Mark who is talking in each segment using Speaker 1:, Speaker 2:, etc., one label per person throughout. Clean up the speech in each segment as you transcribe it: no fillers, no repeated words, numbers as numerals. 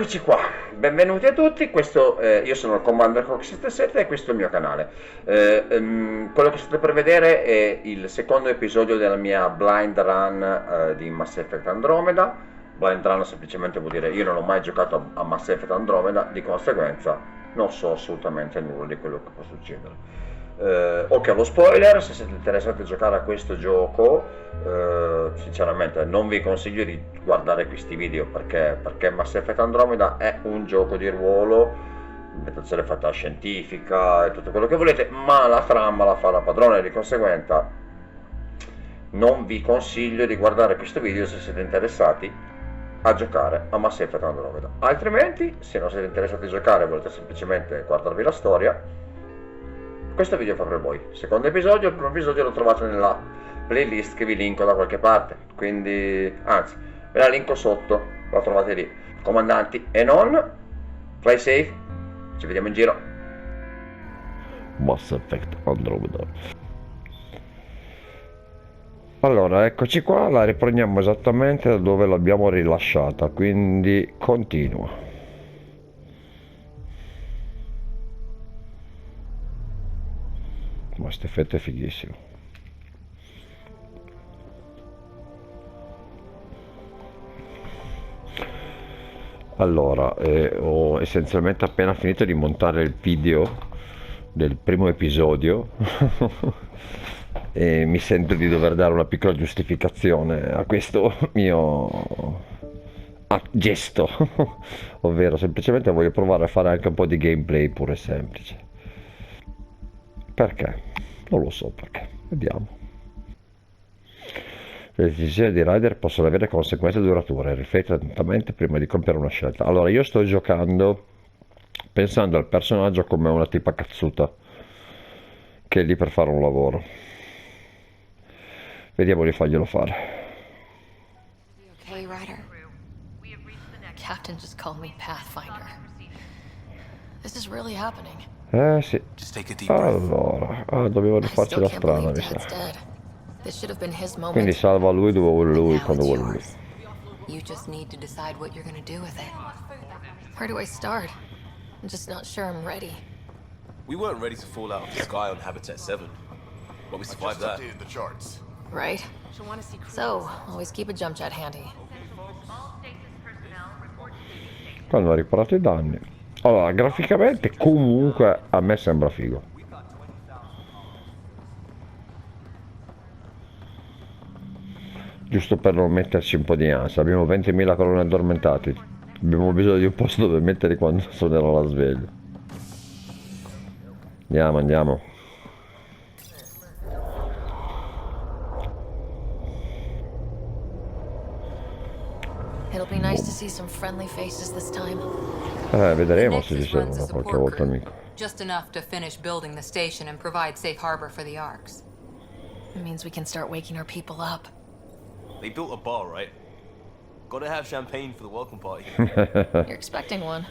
Speaker 1: Eccoci qua, benvenuti a tutti, io sono il Commander Cox 77 e questo è il mio canale. Quello che state per vedere è il secondo episodio della mia blind run di Mass Effect Andromeda. Blind run semplicemente vuol dire io non ho mai giocato a Mass Effect Andromeda, di conseguenza non so assolutamente nulla di quello che può succedere. Occhio allo spoiler, se siete interessati a giocare a questo gioco, sinceramente non vi consiglio di guardare questi video perché Mass Effect Andromeda è un gioco di ruolo, ambientazione fantascientifica e tutto quello che volete, ma la trama la fa la padrona, di conseguenza non vi consiglio di guardare questo video se siete interessati a giocare a Mass Effect Andromeda. Altrimenti, se non siete interessati a giocare e volete semplicemente guardarvi la storia, questo video fa per voi. Secondo episodio, il primo episodio lo trovate nella playlist che vi linko da qualche parte, quindi anzi ve la linko sotto, la trovate lì. Comandanti e non, play safe, ci vediamo in giro.
Speaker 2: Mass Effect Andromeda. Allora, eccoci qua, la riprendiamo esattamente da dove l'abbiamo rilasciata, quindi continua. Questo effetto è fighissimo. Allora, ho essenzialmente appena finito di montare il video del primo episodio e mi sento di dover dare una piccola giustificazione a questo mio gesto, ovvero semplicemente voglio provare a fare anche un po' di gameplay pure semplice. Perché? Non lo so perché, vediamo. Le decisioni di Ryder possono avere conseguenze durature, rifletti attentamente prima di compiere una scelta. Allora, io sto giocando pensando al personaggio come una tipa cazzuta che è lì per fare un lavoro. Vediamo di farglielo fare.
Speaker 3: Okay, Ryder. Captain just called me Pathfinder. This is really happening.
Speaker 2: Sì. Allora, dovevo rifarci la strada, mi sa. Quindi salva lui dove vuole lui, quando vuole lui.
Speaker 3: You just need to decide what you're gonna do with it. Where do I start? I'm just not sure I'm ready.
Speaker 4: We weren't ready to fall out of the sky on Habitat 7, but we survived that.
Speaker 3: Right? So, always keep a jump jet handy.
Speaker 2: Quando ha riparato i danni. Allora, graficamente comunque a me sembra figo. Giusto per non metterci un po' di ansia. Abbiamo 20.000 colonne addormentati. Abbiamo bisogno di un posto dove metterli quando suonerà la sveglia. Andiamo, andiamo.
Speaker 3: It'll be nice to see some friendly faces this time.
Speaker 2: Vedremo se ci servono qualche volta amico.
Speaker 5: Just enough to finish building the station and provide safe harbor for the Arks.
Speaker 3: It means we can start waking our people up.
Speaker 4: They built a bar, right? Gotta have champagne for the welcome party.
Speaker 3: You're expecting one.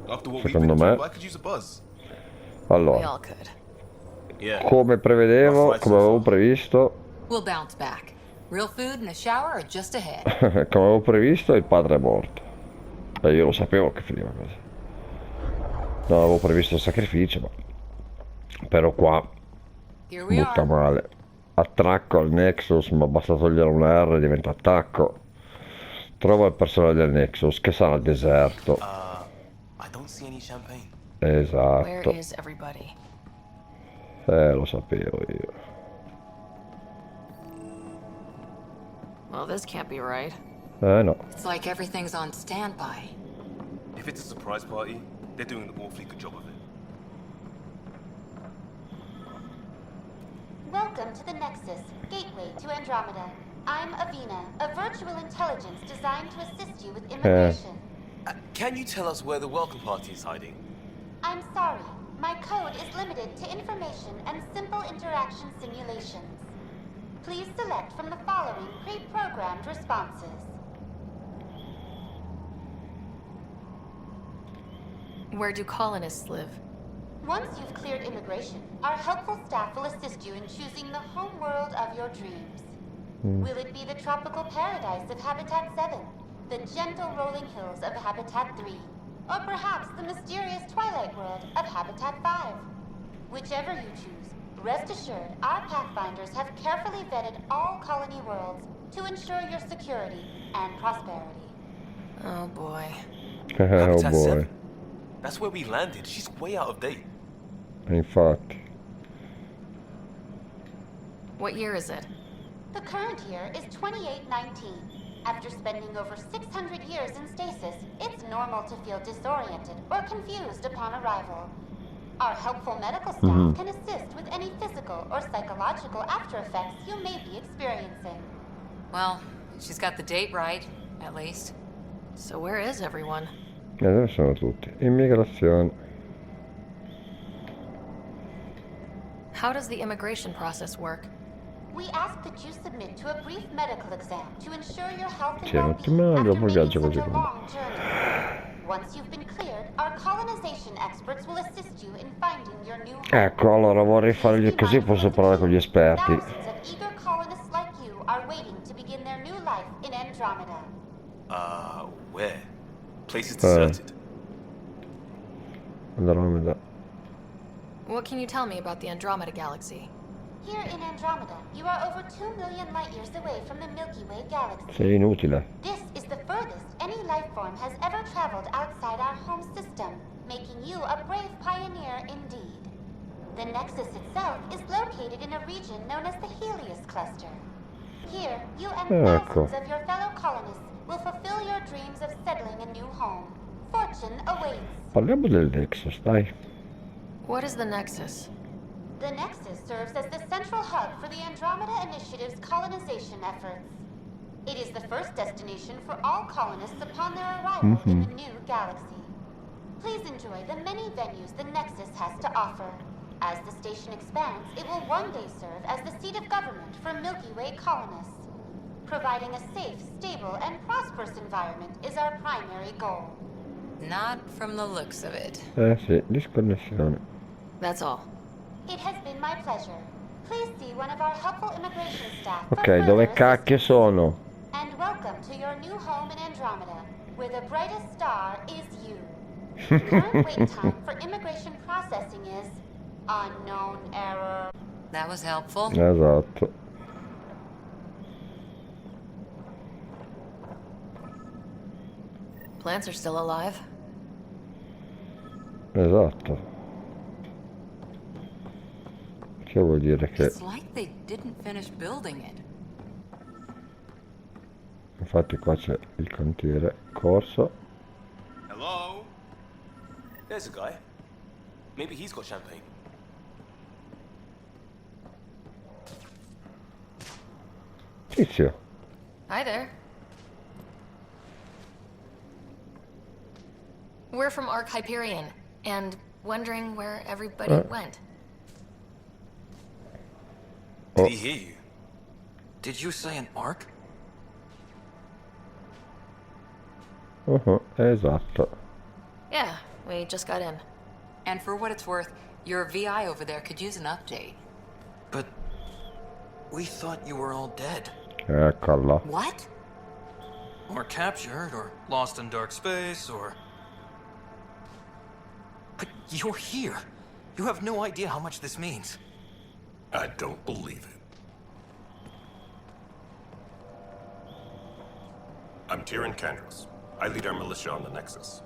Speaker 4: After what we've
Speaker 2: Secondo
Speaker 4: been
Speaker 2: me.
Speaker 4: through, I could use a buzz.
Speaker 3: We
Speaker 2: Allora,
Speaker 3: all could.
Speaker 4: Yeah.
Speaker 2: come prevedevo, come avevo previsto,
Speaker 5: We'll bounce back. Real food and a shower are just ahead.
Speaker 2: come avevo previsto, il padre è morto. E io lo sapevo che finiva così. Non avevo previsto il sacrificio, ma però qua
Speaker 5: Here we
Speaker 2: butta
Speaker 5: are.
Speaker 2: male. Attracco al Nexus, ma basta togliere un R e diventa attacco. Trova il personale del Nexus, che sarà deserto.
Speaker 4: I don't see any champagne.
Speaker 3: Where
Speaker 2: Esatto.
Speaker 3: is everybody?
Speaker 2: Lo sapevo io.
Speaker 3: Well, this can't be right.
Speaker 2: No.
Speaker 5: It's like everything's on standby.
Speaker 4: If it's a surprise party, they're doing an awfully good job of it.
Speaker 6: Welcome to the Nexus, gateway to Andromeda. I'm Avina, a virtual intelligence designed to assist you with immigration.
Speaker 4: Can you tell us where the welcome party is hiding?
Speaker 6: I'm sorry, my code is limited to information and simple interaction simulations. Please select from the following pre-programmed responses.
Speaker 3: Where do colonists live?
Speaker 6: Once you've cleared immigration, our helpful staff will assist you in choosing the home world of your dreams. Will it be the tropical paradise of Habitat 7? the gentle rolling hills of Habitat 3, or perhaps the mysterious twilight world of Habitat 5. Whichever you choose, rest assured our Pathfinders have carefully vetted all colony worlds to ensure your security and prosperity.
Speaker 3: Oh boy.
Speaker 2: Oh
Speaker 4: Habitat
Speaker 2: boy.
Speaker 4: 7? That's where we landed. She's way out of date.
Speaker 2: Infatti.
Speaker 3: What year is it?
Speaker 6: The current year is 2819. After spending over 600 years in stasis, it's normal to feel disoriented or confused upon arrival. Our helpful medical staff can assist with any physical or psychological after effects you may be experiencing.
Speaker 5: Well, she's got the date right, at least.
Speaker 3: So where is everyone?
Speaker 2: E dove sono tutti? Immigrazione.
Speaker 3: How does the immigration process work?
Speaker 6: We ask that you submit to a brief medical exam to ensure your health and
Speaker 2: Sì, non ti
Speaker 6: well-being
Speaker 2: mando,
Speaker 6: after
Speaker 2: poi viaggio
Speaker 6: making
Speaker 2: così
Speaker 6: such a
Speaker 2: come.
Speaker 6: long journey. Once you've been cleared, our colonization experts will assist you in finding your new home.
Speaker 2: Ecco, allora vorrei fargli così, posso parlare con gli esperti.
Speaker 6: Thousands of eager colonists like you are waiting to begin their new life in Andromeda.
Speaker 4: Where? Place is deserted.
Speaker 2: Andromeda.
Speaker 3: What can you tell me about the Andromeda galaxy?
Speaker 6: Here in Andromeda, you are over 2 million light years away from the Milky Way galaxy.
Speaker 2: Sei inutile.
Speaker 6: This is the furthest any life form has ever traveled outside our home system, making you a brave pioneer indeed. The Nexus itself is located in a region known as the Helios Cluster. Here, you and thousands of your fellow colonists will fulfill your dreams of settling a new home. Fortune awaits.
Speaker 2: Parliamo del Nexus, dai.
Speaker 3: What is the Nexus?
Speaker 6: The Nexus serves as the central hub for the Andromeda Initiative's colonization efforts. It is the first destination for all colonists upon their arrival in the new galaxy. Please enjoy the many venues the Nexus has to offer. As the station expands, it will one day serve as the seat of government for Milky Way colonists. Providing a safe, stable, and prosperous environment is our primary goal.
Speaker 5: Not from the looks of it.
Speaker 2: Sì, disconnessione.
Speaker 3: That's all.
Speaker 6: It has been my pleasure. Please see one of our helpful immigration staff for
Speaker 2: Ok, dove
Speaker 6: further
Speaker 2: cacchio
Speaker 6: assistance.
Speaker 2: sono?
Speaker 6: And welcome to your new home in Andromeda, where the brightest star is you. Current wait time for immigration processing is unknown error.
Speaker 5: That was helpful.
Speaker 2: Esatto.
Speaker 3: Plants are still alive.
Speaker 2: Esatto. Che vuol dire che...
Speaker 5: It's like they didn't finish building it.
Speaker 2: Infatti qua c'è il cantiere. Corso.
Speaker 4: Hello? There's a guy. Maybe he's got champagne.
Speaker 2: Tizio.
Speaker 3: Hi there. We're from Ark Hyperion, and wondering where everybody went.
Speaker 4: Did he hear you?
Speaker 7: Did you say an arc?
Speaker 2: Esatto.
Speaker 3: Yeah, we just got in.
Speaker 5: And for what it's worth, your VI over there could use an update.
Speaker 7: But we thought you were all dead.
Speaker 2: Eccola.
Speaker 5: What?
Speaker 7: Or captured, or lost in dark space, or... But you're here. You have no idea how much this means.
Speaker 8: I don't believe it. I'm Tyrion Kandros. I lead our militia on the Nexus.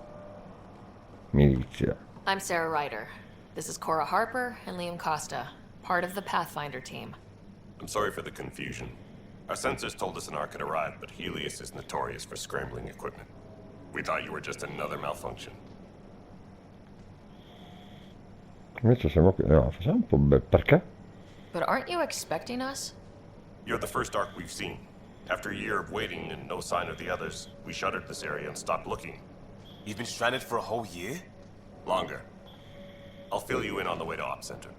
Speaker 2: Milizia.
Speaker 3: I'm Sarah Ryder. This is Cora Harper and Liam Costa, part of the Pathfinder team.
Speaker 8: I'm sorry for the confusion. Our sensors told us an arc had arrived, but Helios is notorious for scrambling equipment. We thought you were just another malfunction.
Speaker 2: Invece siamo qui. No, facciamo un po' perché?
Speaker 3: But aren't you expecting us?
Speaker 8: You're the first arc we've seen. After a year of waiting and no sign of the others, we shuttered this area and stopped looking.
Speaker 4: You've been stranded for a whole year?
Speaker 8: Longer. I'll fill you in on the way to Op Center.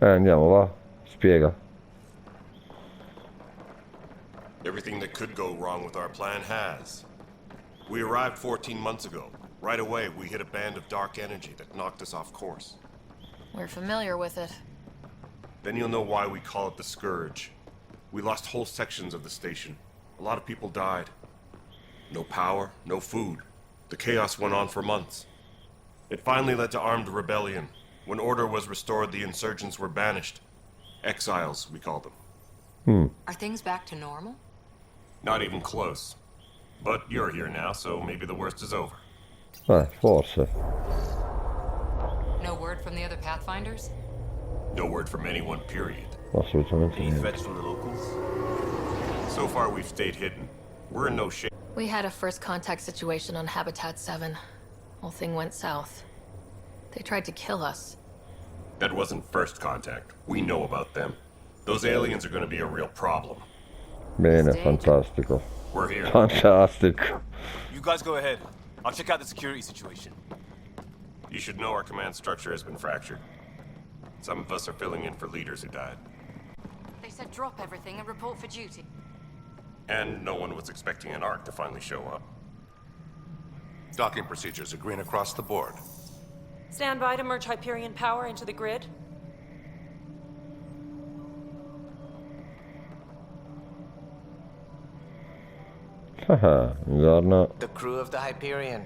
Speaker 2: Andiamo, va. Spiega.
Speaker 8: Everything that could go wrong with our plan has. We arrived 14 months ago. Right away, we hit a band of dark energy that knocked us off course.
Speaker 3: We're familiar with it.
Speaker 8: Then you'll know why we call it the Scourge. We lost whole sections of the station. A lot of people died. No power, no food. The chaos went on for months. It finally led to armed rebellion. When order was restored, the insurgents were banished. Exiles, we call them.
Speaker 5: Are things back to normal?
Speaker 8: Not even close. But you're here now, so maybe the worst is over.
Speaker 2: Forse.
Speaker 5: No word from the other Pathfinders?
Speaker 8: No word from anyone, period.
Speaker 2: Assolutamente
Speaker 4: Any
Speaker 2: niente.
Speaker 4: threats from the locals?
Speaker 8: So far, we've stayed hidden. We're in no shape.
Speaker 3: We had a first contact situation on Habitat 7. Whole thing went south. They tried to kill us.
Speaker 8: That wasn't first contact. We know about them. Those aliens are going to be a real problem.
Speaker 2: Bene, fantastico.
Speaker 8: We're here.
Speaker 2: Fantastico.
Speaker 4: You guys go ahead. I'll check out the security situation.
Speaker 8: You should know our command structure has been fractured. Some of us are filling in for leaders who died.
Speaker 9: They said drop everything and report for duty.
Speaker 8: And no one was expecting an Ark to finally show up.
Speaker 10: Docking procedures are green across the board.
Speaker 9: Stand by to merge Hyperion power into the grid.
Speaker 2: Haha, buongiorno.
Speaker 11: The crew of the Hyperion.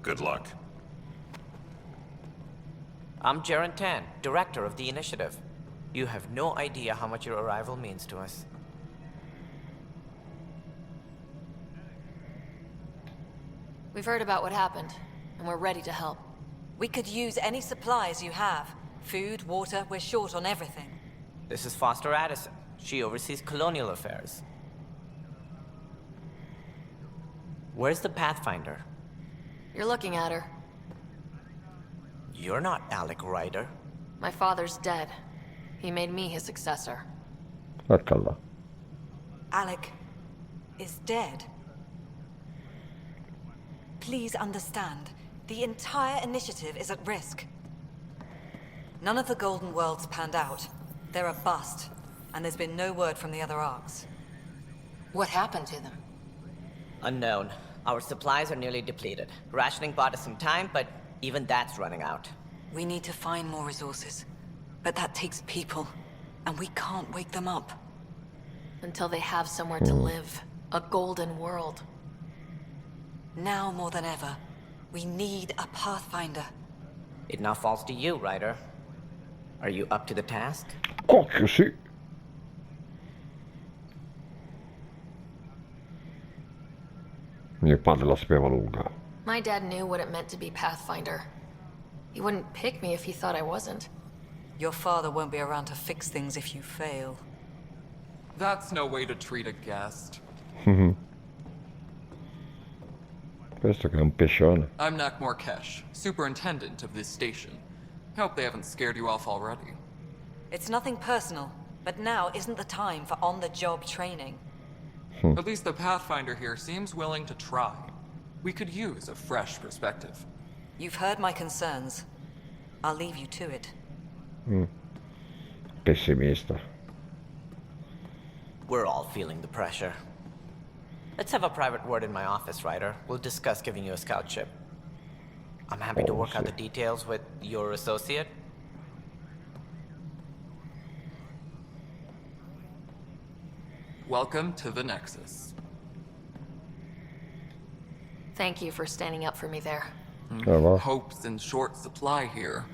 Speaker 8: Good luck.
Speaker 11: I'm Jaren Tan, director of the initiative. You have no idea how much your arrival means to us.
Speaker 3: We've heard about what happened, and we're ready to help.
Speaker 9: We could use any supplies you have. Food, water, we're short on everything.
Speaker 11: This is Foster Addison. She oversees colonial affairs. Where's the Pathfinder?
Speaker 3: You're looking at her.
Speaker 11: You're not Alec Ryder.
Speaker 3: My father's dead. He made me his successor.
Speaker 2: Eccolo.
Speaker 9: Alec is dead. Please understand, the entire initiative is at risk. None of the Golden Worlds panned out. They're a bust, and there's been no word from the other arcs.
Speaker 5: What happened to them?
Speaker 11: Unknown. Our supplies are nearly depleted. Rationing bought us some time, but even that's running out.
Speaker 9: We need to find more resources. But that takes people, and we can't wake them up.
Speaker 3: Until they have somewhere to live. A golden world.
Speaker 9: Now more than ever, we need a Pathfinder.
Speaker 11: It now falls to you, Ryder. Are you up to the task?
Speaker 2: Cocchio, sì. Mio padre la sapeva lunga.
Speaker 3: My dad knew what it meant to be Pathfinder. He wouldn't pick me if he thought I wasn't.
Speaker 9: Your father won't be around to fix things if you fail.
Speaker 12: That's no way to treat a guest.
Speaker 2: Questo che è un pescione.
Speaker 12: I'm Nak Morkesh, superintendent of this station. Hope they haven't scared you off already.
Speaker 9: It's nothing personal, but now isn't the time for on-the-job training.
Speaker 12: At least the Pathfinder here seems willing to try. We could use a fresh perspective.
Speaker 9: You've heard my concerns. I'll leave you to it.
Speaker 2: Pessimista.
Speaker 11: We're all feeling the pressure. Let's have a private word in my office, Ryder. We'll discuss giving you a scout ship. I'm happy to work out the details with your associate.
Speaker 12: Welcome to the Nexus.
Speaker 3: Thank you for standing up for me there.
Speaker 12: Hope's in short supply here.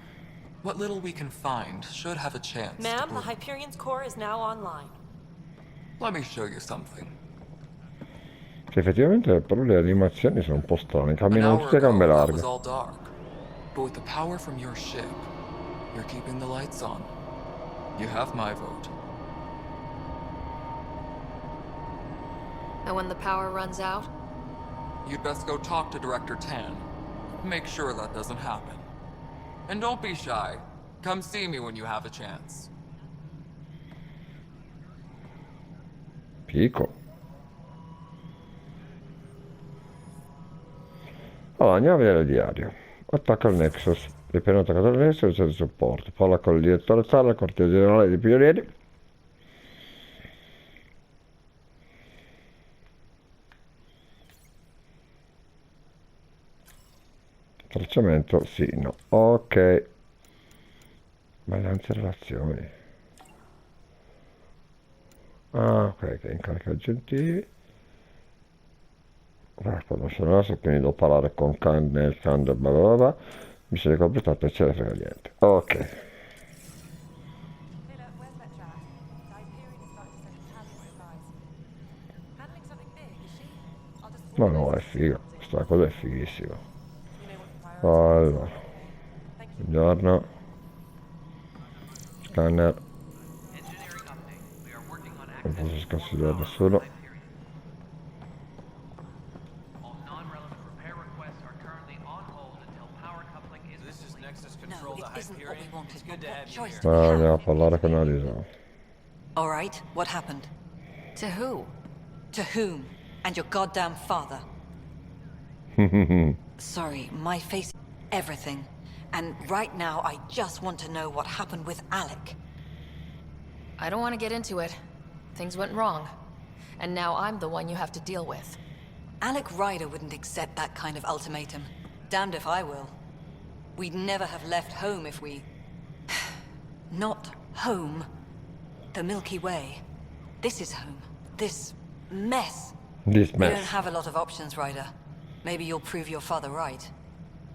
Speaker 12: What little we can find should have a chance.
Speaker 9: Ma'am, the Hyperion's core is now online.
Speaker 12: Let me show you something.
Speaker 2: Sì, effettivamente però le animazioni sono un po' strane,
Speaker 12: An
Speaker 2: camminano
Speaker 12: hour
Speaker 2: tutte a gambe
Speaker 12: ago, that was
Speaker 2: larghe.
Speaker 12: all dark. But with the power from your ship, you're keeping the lights on. You have my vote.
Speaker 3: And when the power runs out,
Speaker 12: You'd best go talk to Director Tan. Make sure that doesn't happen. And don't be shy. Come see me when you have a chance.
Speaker 2: Pico. Allora, andiamo a vedere il diario. Attacca il Nexus. Appena attaccato il Nexus c'è il supporto. Parla con il direttore Zara, il quartiere generale dei pionieri. Tracciamento, sì, no. Ok. Balanza relazioni. Ah, ok, che incarica aggiuntivi. conosciamo, quindi devo parlare con nel Candle, bla bla bla, missione completata e ce ne frega niente. Ok. Ma no, è figa, questa cosa è fighissima. Allora, buongiorno, scanner, non posso sconsiderare nessuno.
Speaker 9: No, it isn't what we wanted, but what choice do we
Speaker 2: Ma andiamo a
Speaker 9: have?
Speaker 2: parlare con Alisa.
Speaker 9: All right, what happened?
Speaker 3: To who?
Speaker 9: To whom? And your goddamn father. Sorry, my face... everything. And right now, I just want to know what happened with Alec.
Speaker 3: I don't want to get into it. Things went wrong. And now I'm the one you have to deal with.
Speaker 9: Alec Ryder wouldn't accept that kind of ultimatum. Damned if I will. We'd never have left home if we... Not home. The Milky Way. This is home. This mess.
Speaker 2: This
Speaker 9: We
Speaker 2: mess.
Speaker 9: don't have a lot of options, Ryder. Maybe you'll prove your father right.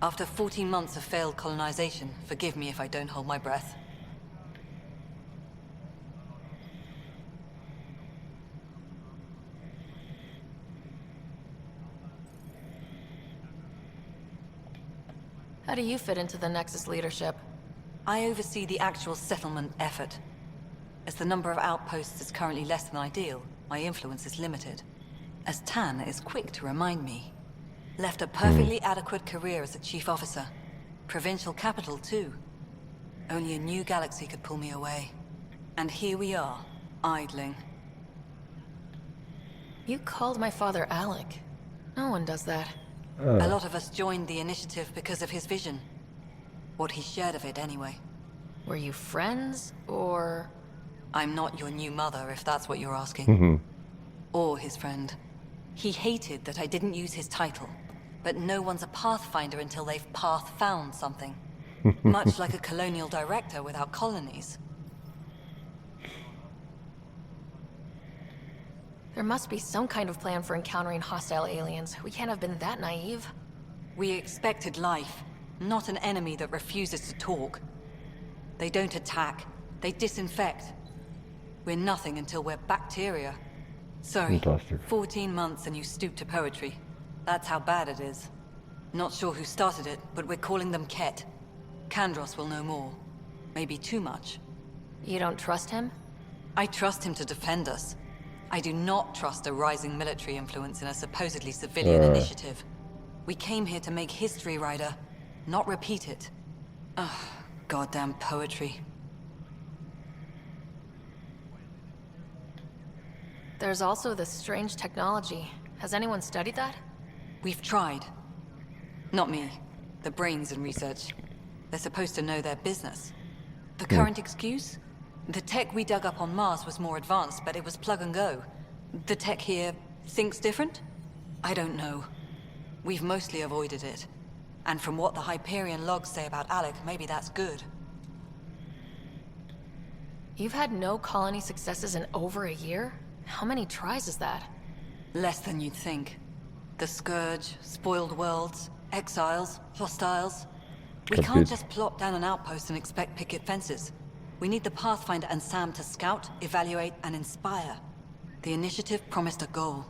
Speaker 9: After 14 months of failed colonization, forgive me if I don't hold my breath.
Speaker 3: How do you fit into the Nexus leadership?
Speaker 9: I oversee the actual settlement effort. As the number of outposts is currently less than ideal, my influence is limited. As Tan is quick to remind me. Left a perfectly adequate career as a chief officer. Provincial capital, too. Only a new galaxy could pull me away. And here we are, idling.
Speaker 3: You called my father Alec. No one does that.
Speaker 9: A lot of us joined the initiative because of his vision. What he shared of it, anyway.
Speaker 3: Were you friends, or...?
Speaker 9: I'm not your new mother, if that's what you're asking. Or his friend. He hated that I didn't use his title. But no one's a pathfinder until they've path-found something. Much like a colonial director without colonies.
Speaker 3: There must be some kind of plan for encountering hostile aliens. We can't have been that naive.
Speaker 9: We expected life, not an enemy that refuses to talk. They don't attack, they disinfect. We're nothing until we're bacteria. Sorry,
Speaker 2: Fantastic.
Speaker 9: 14 months and you stoop to poetry. That's how bad it is. Not sure who started it, but we're calling them Ket. Kandros will know more. Maybe too much.
Speaker 3: You don't trust him?
Speaker 9: I trust him to defend us. I do not trust a rising military influence in a supposedly civilian initiative. We came here to make history, Ryder, not repeat it. Ugh, goddamn poetry.
Speaker 3: There's also this strange technology. Has anyone studied that?
Speaker 9: We've tried. Not me. The brains in research. They're supposed to know their business. The current excuse? The tech we dug up on Mars was more advanced, but it was plug and go. The tech here thinks different? I don't know. We've mostly avoided it. And from what the Hyperion logs say about Alec, maybe that's good.
Speaker 3: You've had no colony successes in over a year? How many tries is that?
Speaker 9: Less than you'd think. The Scourge, spoiled worlds, exiles, hostiles. We can't just plop down an outpost and expect picket fences. We need the Pathfinder and Sam to scout, evaluate, and inspire. The initiative promised a goal.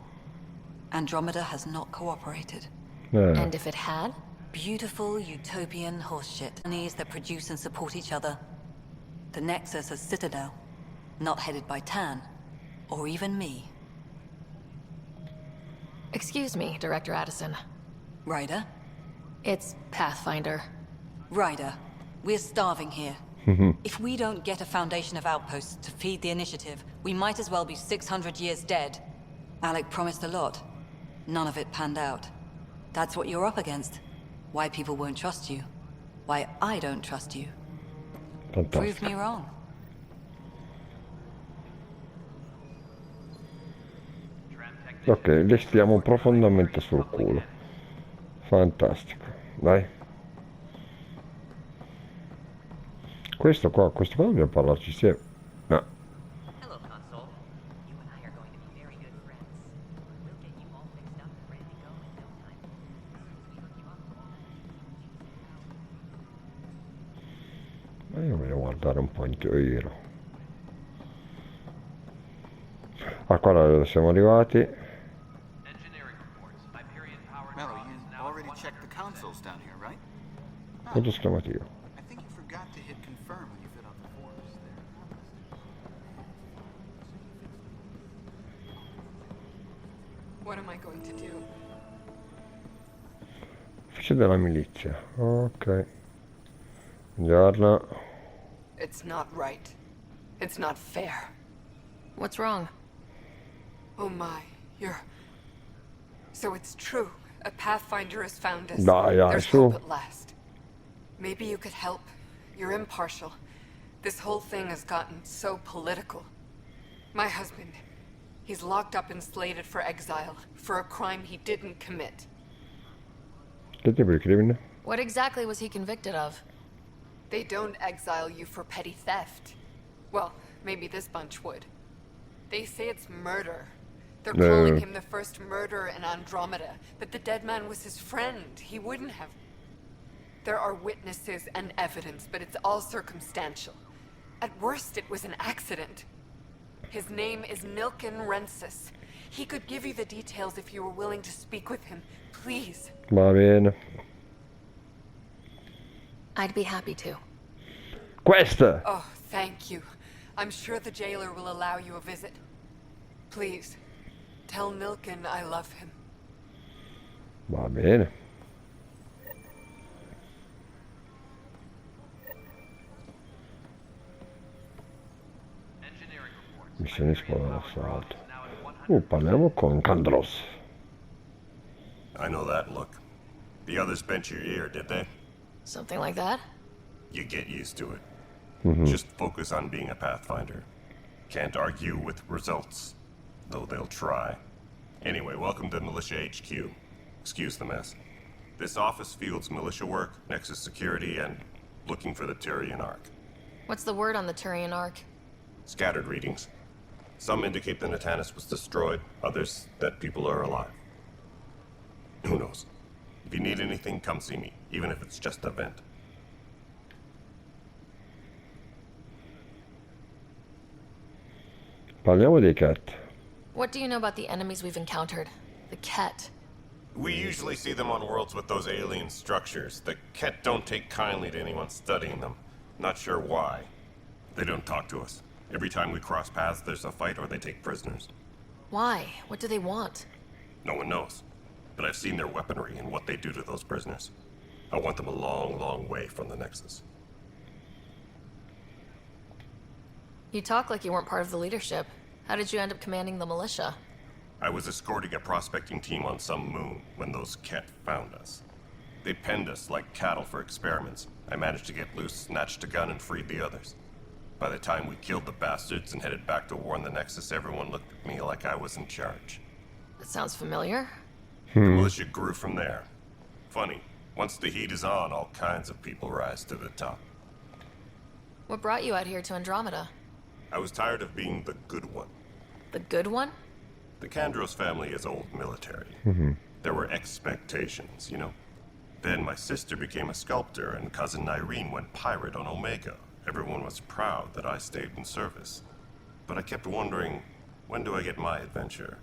Speaker 9: Andromeda has not cooperated.
Speaker 3: And if it had?
Speaker 9: Beautiful utopian horseshit. Colonies that produce and support each other. The Nexus as Citadel. Not headed by Tan. Or even me.
Speaker 3: Excuse me, Director Addison.
Speaker 9: Ryder?
Speaker 3: It's Pathfinder.
Speaker 9: Ryder, we're starving here. If we don't get a foundation of outposts to feed the initiative, we might as well be 600 years dead. Alec promised a lot. None of it panned out. That's what you're up against. Why people won't trust you. Why I don't trust you. Prove me wrong.
Speaker 2: Ok, le stiamo profondamente sul culo. Fantastico, dai. Questo qua dobbiamo parlarci insieme. No.
Speaker 13: Hello, console. You and I are going to be very good friends. We'll get you all fixed up and ready to go in
Speaker 2: Ma io voglio guardare un po' in giro. Ah, qua siamo arrivati.
Speaker 13: Mello, you already checked the consoles down here, right?
Speaker 2: Punto esclamativo.
Speaker 13: I think you forgot to hit confirm when you filled out the forms there.
Speaker 3: What am I going to do?
Speaker 2: Ufficio della milizia. Ok. Buongiorno.
Speaker 14: It's not right. It's not fair.
Speaker 3: What's wrong?
Speaker 14: Oh my, you're... So it's true. A Pathfinder has found us.
Speaker 2: Dai,
Speaker 14: There's
Speaker 2: su.
Speaker 14: hope at last. Maybe you could help. You're impartial. This whole thing has gotten so political. My husband, he's locked up and slated for exile for a crime he didn't commit.
Speaker 2: Che tipo di crimine?
Speaker 3: What exactly was he convicted of?
Speaker 14: They don't exile you for petty theft. Well, maybe this bunch would. They say it's murder. They're calling him the first murderer in Andromeda, but the dead man was his friend. He wouldn't have... There are witnesses and evidence, but it's all circumstantial. At worst, it was an accident. His name is Nilken Rensis. He could give you the details if you were willing to speak with him. Please.
Speaker 2: Va bene.
Speaker 3: I'd be happy to.
Speaker 2: Questa!
Speaker 14: Oh, thank you. I'm sure the jailer will allow you a visit. Please, tell Nilken I love him.
Speaker 2: Va bene. Missioni squadra d'assalto. Parliamo con Candros.
Speaker 8: I know that look. The others bent your ear, did they?
Speaker 3: Something like that?
Speaker 8: You get used to it.
Speaker 2: Mhm.
Speaker 8: Just focus on being a Pathfinder. Can't argue with results, though they'll try. Anyway, welcome to Militia HQ. Excuse the mess. This office fields militia work, Nexus security, and looking for the Turian Ark.
Speaker 3: What's the word on the Turian Ark?
Speaker 8: Scattered readings. Some indicate the Natanus was destroyed, others that people are alive. Who knows? If you need anything, come see me, even if it's just a vent.
Speaker 2: Parliamo dei cat.
Speaker 3: What do you know about the enemies we've encountered? The Ket.
Speaker 8: We usually see them on worlds with those alien structures. The Ket don't take kindly to anyone studying them. Not sure why. They don't talk to us. Every time we cross paths, there's a fight or they take prisoners.
Speaker 3: Why? What do they want?
Speaker 8: No one knows. But I've seen their weaponry and what they do to those prisoners. I want them a long, long way from the Nexus.
Speaker 3: You talk like you weren't part of the leadership. How did you end up commanding the militia?
Speaker 8: I was escorting a prospecting team on some moon when those Ket found us. They penned us like cattle for experiments. I managed to get loose, snatched a gun, and freed the others. By the time we killed the bastards and headed back to warn the Nexus, everyone looked at me like I was in charge.
Speaker 3: That sounds familiar.
Speaker 8: The militia grew from there. Funny, once the heat is on, all kinds of people rise to the top.
Speaker 3: What brought you out here to Andromeda?
Speaker 8: I was tired of being the good one.
Speaker 3: The good one?
Speaker 8: The Kandros family is old military. There were expectations, you know. Then my sister became a sculptor and cousin Irene went pirate on Omega. Everyone was proud that I stayed in service. But I kept wondering, when do I get my adventure?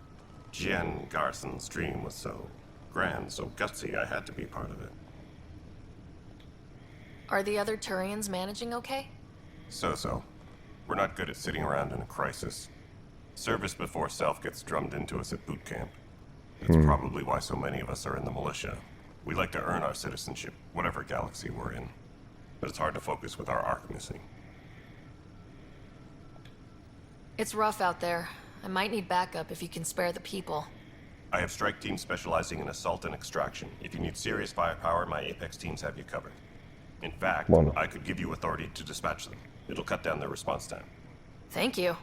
Speaker 8: Jen Garson's dream was so grand, so gutsy, I had to be part of it.
Speaker 3: Are the other Turians managing okay?
Speaker 8: So-so. We're not good at sitting around in a crisis. Service before self gets drummed into us at boot camp. It's probably why so many of us are in the militia. We like to earn our citizenship, whatever galaxy we're in. But it's hard to focus with our arc missing.
Speaker 3: It's rough out there. I might need backup if you can spare the people.
Speaker 8: I have strike teams specializing in assault and extraction. If you need serious firepower, my Apex teams have you covered. In fact, I could give you authority to dispatch them. It'll cut down their response time.
Speaker 3: Thank you.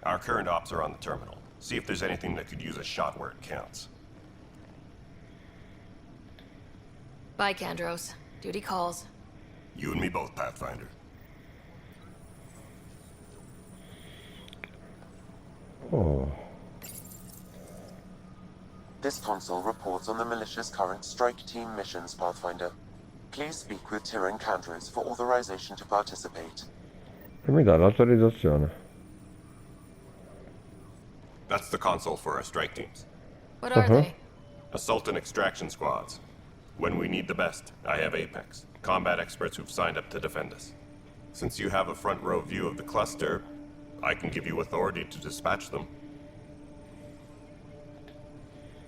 Speaker 8: Our current ops are on the terminal. See if there's anything that could use a shot where it counts.
Speaker 3: Bye, Kandros. Duty calls.
Speaker 8: You and me both, Pathfinder.
Speaker 2: Oh.
Speaker 15: This console reports on the militia's current strike team missions, Pathfinder. Please speak with Terran Candros for authorization to participate.
Speaker 2: E mi dà l'autorizzazione.
Speaker 8: That's the console for our strike teams.
Speaker 3: What are they?
Speaker 8: Assault and extraction squads. When we need the best, I have Apex, combat experts who've signed up to defend us. Since you have a front row view of the cluster, I can give you authority to dispatch them.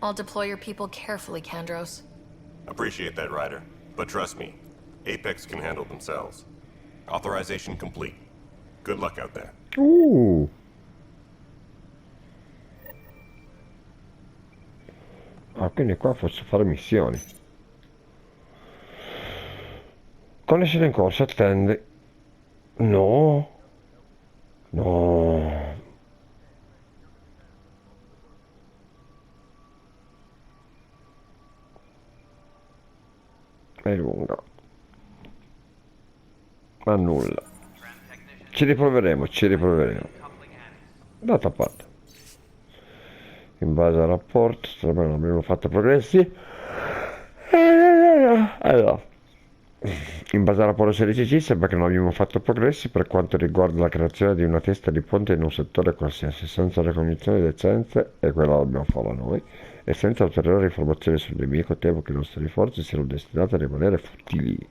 Speaker 3: I'll deploy your people carefully, Kandros.
Speaker 8: Appreciate that, Ryder. But trust me, Apex can handle themselves. Authorization complete. Good luck out there.
Speaker 2: Ah, quindi qua posso fare missioni. Connessione in corso, attendi. No. No. È lunga. Ma nulla. Ci riproveremo, ci riproveremo. D'altra parte. In base al rapporto, non abbiamo fatto progressi. Allora. In base al rapporto 16C sembra che non abbiamo fatto progressi per quanto riguarda la creazione di una testa di ponte in un settore qualsiasi, senza recognizione decenze, e quella dobbiamo farla noi, e senza ulteriori informazioni sul nemico temo che i nostri forze siano destinate a rimanere futili.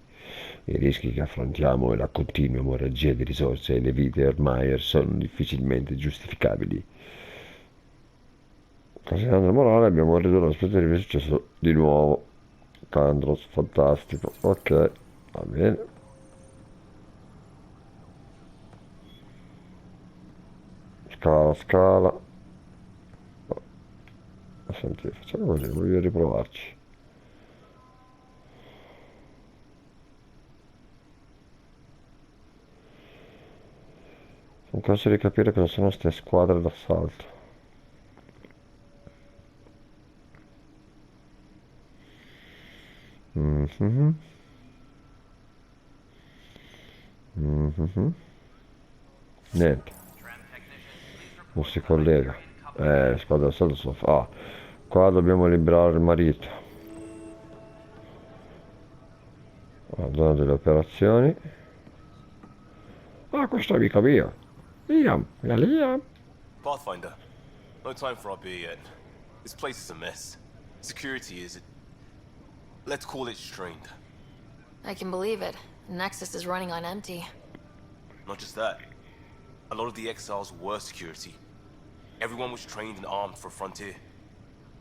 Speaker 2: I rischi che affrontiamo e la continua emorragia di risorse e le vite ormai sono difficilmente giustificabili. Considerando la morale abbiamo ridotto l'aspettativa di successo di nuovo. Kandros, fantastico, ok, va bene. Scala. Senti, facciamo così, voglio riprovarci. Sono curioso di capire cosa sono queste squadre d'assalto. Niente, non si collega. Squadra d'assalto sono qua dobbiamo liberare il marito. Zona delle operazioni. Questa è amica mia. Liam.
Speaker 4: Pathfinder, no time for our beer yet. This place is a mess. Security is... let's call it strained.
Speaker 3: I can believe it. Nexus is running on empty.
Speaker 4: Not just that. A lot of the exiles were security. Everyone was trained and armed for Frontier.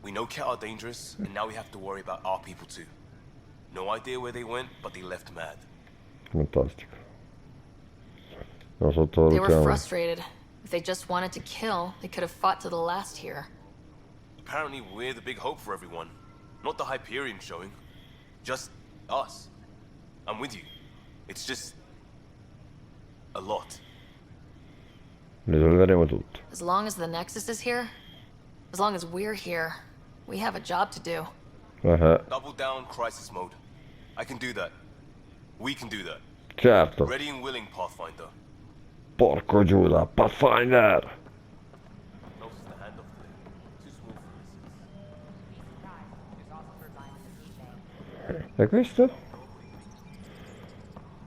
Speaker 4: We know Ket are dangerous, and now we have to worry about our people too. No idea where they went, but they left mad.
Speaker 2: Fantastico.
Speaker 3: They were frustrated. If they just wanted to kill, they could have fought to the last here.
Speaker 4: Apparently we're the big hope for everyone. Not the Hyperion showing. Just us. I'm with you. It's just... a lot.
Speaker 2: Risolveremo tutto.
Speaker 3: As long as the Nexus is here, as long as we're here, we have a job to do.
Speaker 4: Double down crisis mode. I can do that. We can do that.
Speaker 2: Certo.
Speaker 4: Ready and willing, Pathfinder.
Speaker 2: Porco Giuda, Pathfinder. E questo?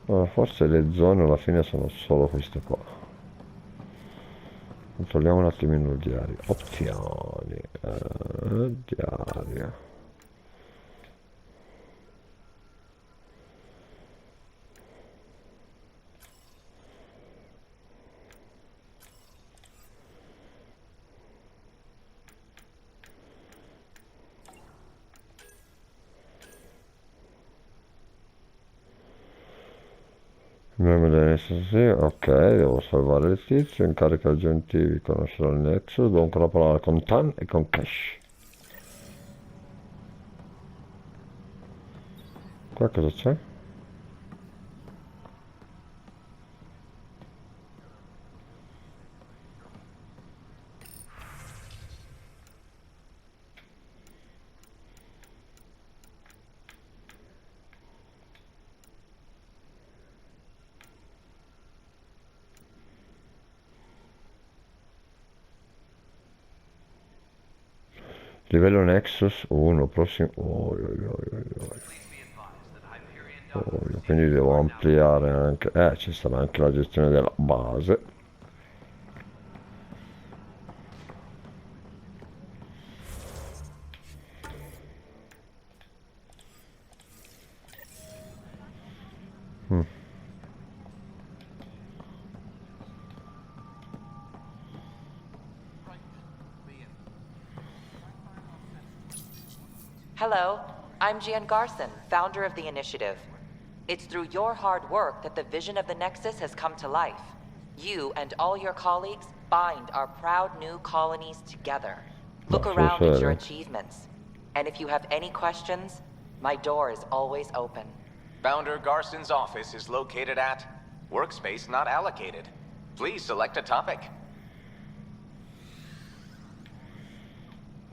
Speaker 2: Forse le zone alla fine sono solo queste qua. Controlliamo un attimino il diario. Opzioni. Diario. Sì, ok, devo salvare il tizio, incarica aggiuntivi, conoscere il Nexus, devo ancora parlare con Tan e con Cash. Qua cosa c'è? Livello Nexus 1, prossimo... quindi devo ampliare anche, ci sarà anche la gestione della base.
Speaker 16: Hello, I'm Jan Garson, founder of the initiative. It's through your hard work that the vision of the Nexus has come to life. You and all your colleagues bind our proud new colonies together. Look around at your achievements. And if you have any questions, my door is always open.
Speaker 17: Founder Garson's office is located at Workspace Not Allocated. Please select a topic.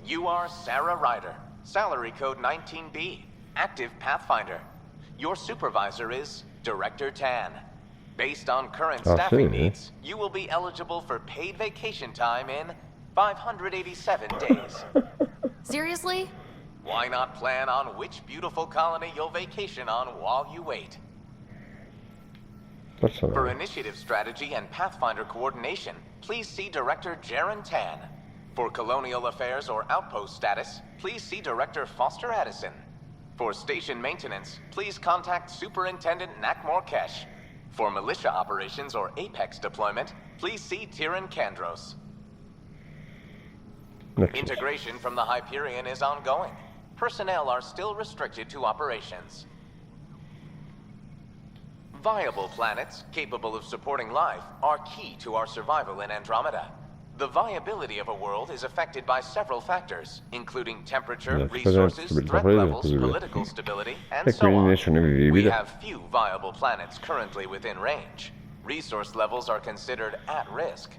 Speaker 17: You are Sarah Ryder, salary code 19B, active Pathfinder. Your supervisor is Director Tan. Based on current staffing needs, you will be eligible for paid vacation time in 587 days.
Speaker 3: Seriously?
Speaker 17: Why not plan on which beautiful colony you'll vacation on while you wait? For initiative strategy and Pathfinder coordination, please see Director Jaren Tan. For colonial affairs or outpost status, please see Director Foster Addison. For station maintenance, please contact Superintendent Nak Morkesh. For militia operations or Apex deployment, please see Tyran Kandros. Integration from the Hyperion is ongoing. Personnel are still restricted to operations. Viable planets capable of supporting life are key to our survival in Andromeda. The viability of a world is affected by several factors, including temperature, resources, threat levels, political stability, and so on. We have few viable planets currently within range. Resource levels are considered at risk.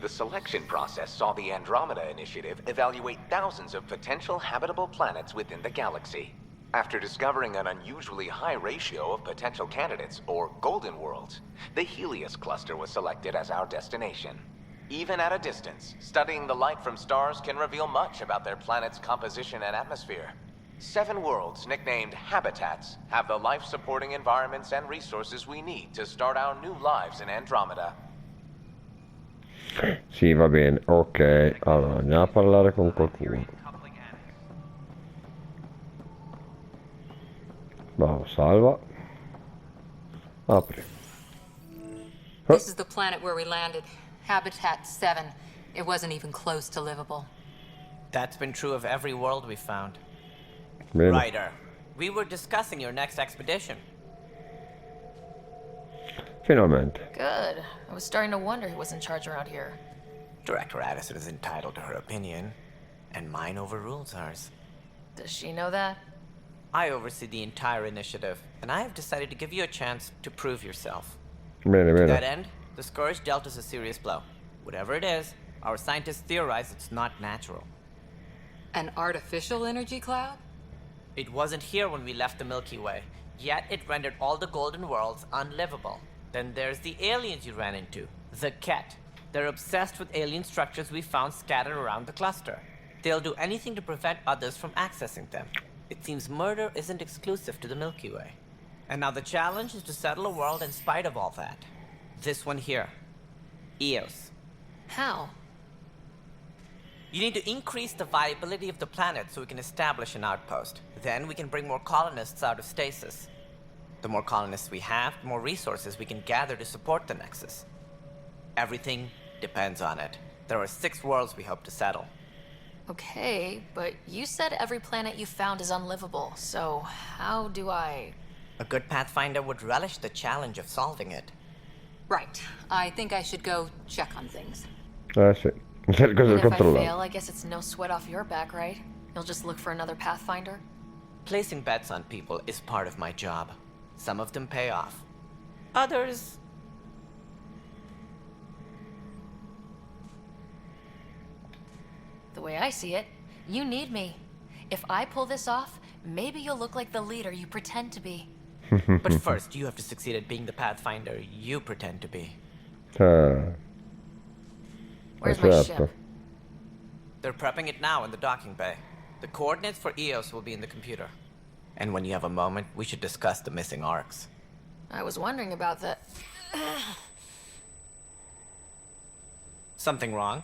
Speaker 17: The selection process saw the Andromeda Initiative evaluate thousands of potential habitable planets within the galaxy. After discovering an unusually high ratio of potential candidates, or golden worlds, the Helios cluster was selected as our destination. Even at a distance, studying the light from stars can reveal much about their planet's composition and atmosphere. 7 worlds, nicknamed habitats, have the life-supporting environments and resources we need to start our new lives in Andromeda.
Speaker 2: Sì, va bene, ok, allora andiamo a parlare con qualcuno. No, salva. Apri.
Speaker 5: This is the planet where we landed. Habitat 7. It wasn't even close to livable.
Speaker 11: That's been true of every world we found.
Speaker 2: Bene.
Speaker 11: Ryder, we were discussing your next expedition.
Speaker 2: Finalmente.
Speaker 3: Good. I was starting to wonder who was in charge around here.
Speaker 11: Director Addison is entitled to her opinion, and mine overrules hers.
Speaker 3: Does she know that?
Speaker 11: I oversee the entire initiative, and I have decided to give you a chance to prove yourself.
Speaker 2: Bene,
Speaker 11: To
Speaker 2: bene.
Speaker 11: that end, the Scourge dealt us a serious blow. Whatever it is, our scientists theorize it's not natural.
Speaker 5: An artificial energy cloud?
Speaker 11: It wasn't here when we left the Milky Way, yet it rendered all the golden worlds unlivable. Then there's the aliens you ran into, the Ket. They're obsessed with alien structures we found scattered around the cluster. They'll do anything to prevent others from accessing them. It seems murder isn't exclusive to the Milky Way. And now the challenge is to settle a world in spite of all that. This one here. Eos.
Speaker 3: How?
Speaker 11: You need to increase the viability of the planet so we can establish an outpost. Then we can bring more colonists out of stasis. The more colonists we have, the more resources we can gather to support the Nexus. Everything depends on it. There are 6 worlds we hope to settle.
Speaker 3: Okay, but you said every planet you found is unlivable, so how do I...
Speaker 11: A good Pathfinder would relish the challenge of solving it.
Speaker 5: Right. I think I should go check on things.
Speaker 2: Sì. Cerco di
Speaker 3: And if I
Speaker 2: controllare.
Speaker 3: fail, I guess it's no sweat off your back, right? You'll just look for another Pathfinder?
Speaker 11: Placing bets on people is part of my job. Some of them pay off. Others...
Speaker 3: The way I see it, you need me. If I pull this off, maybe you'll look like the leader you pretend to be.
Speaker 11: But first, you have to succeed at being the Pathfinder you pretend to be.
Speaker 3: Where's my ship?
Speaker 11: They're prepping it now in the docking bay. The coordinates for Eos will be in the computer. And when you have a moment, we should discuss the missing arcs.
Speaker 3: I was wondering about that.
Speaker 11: Something wrong?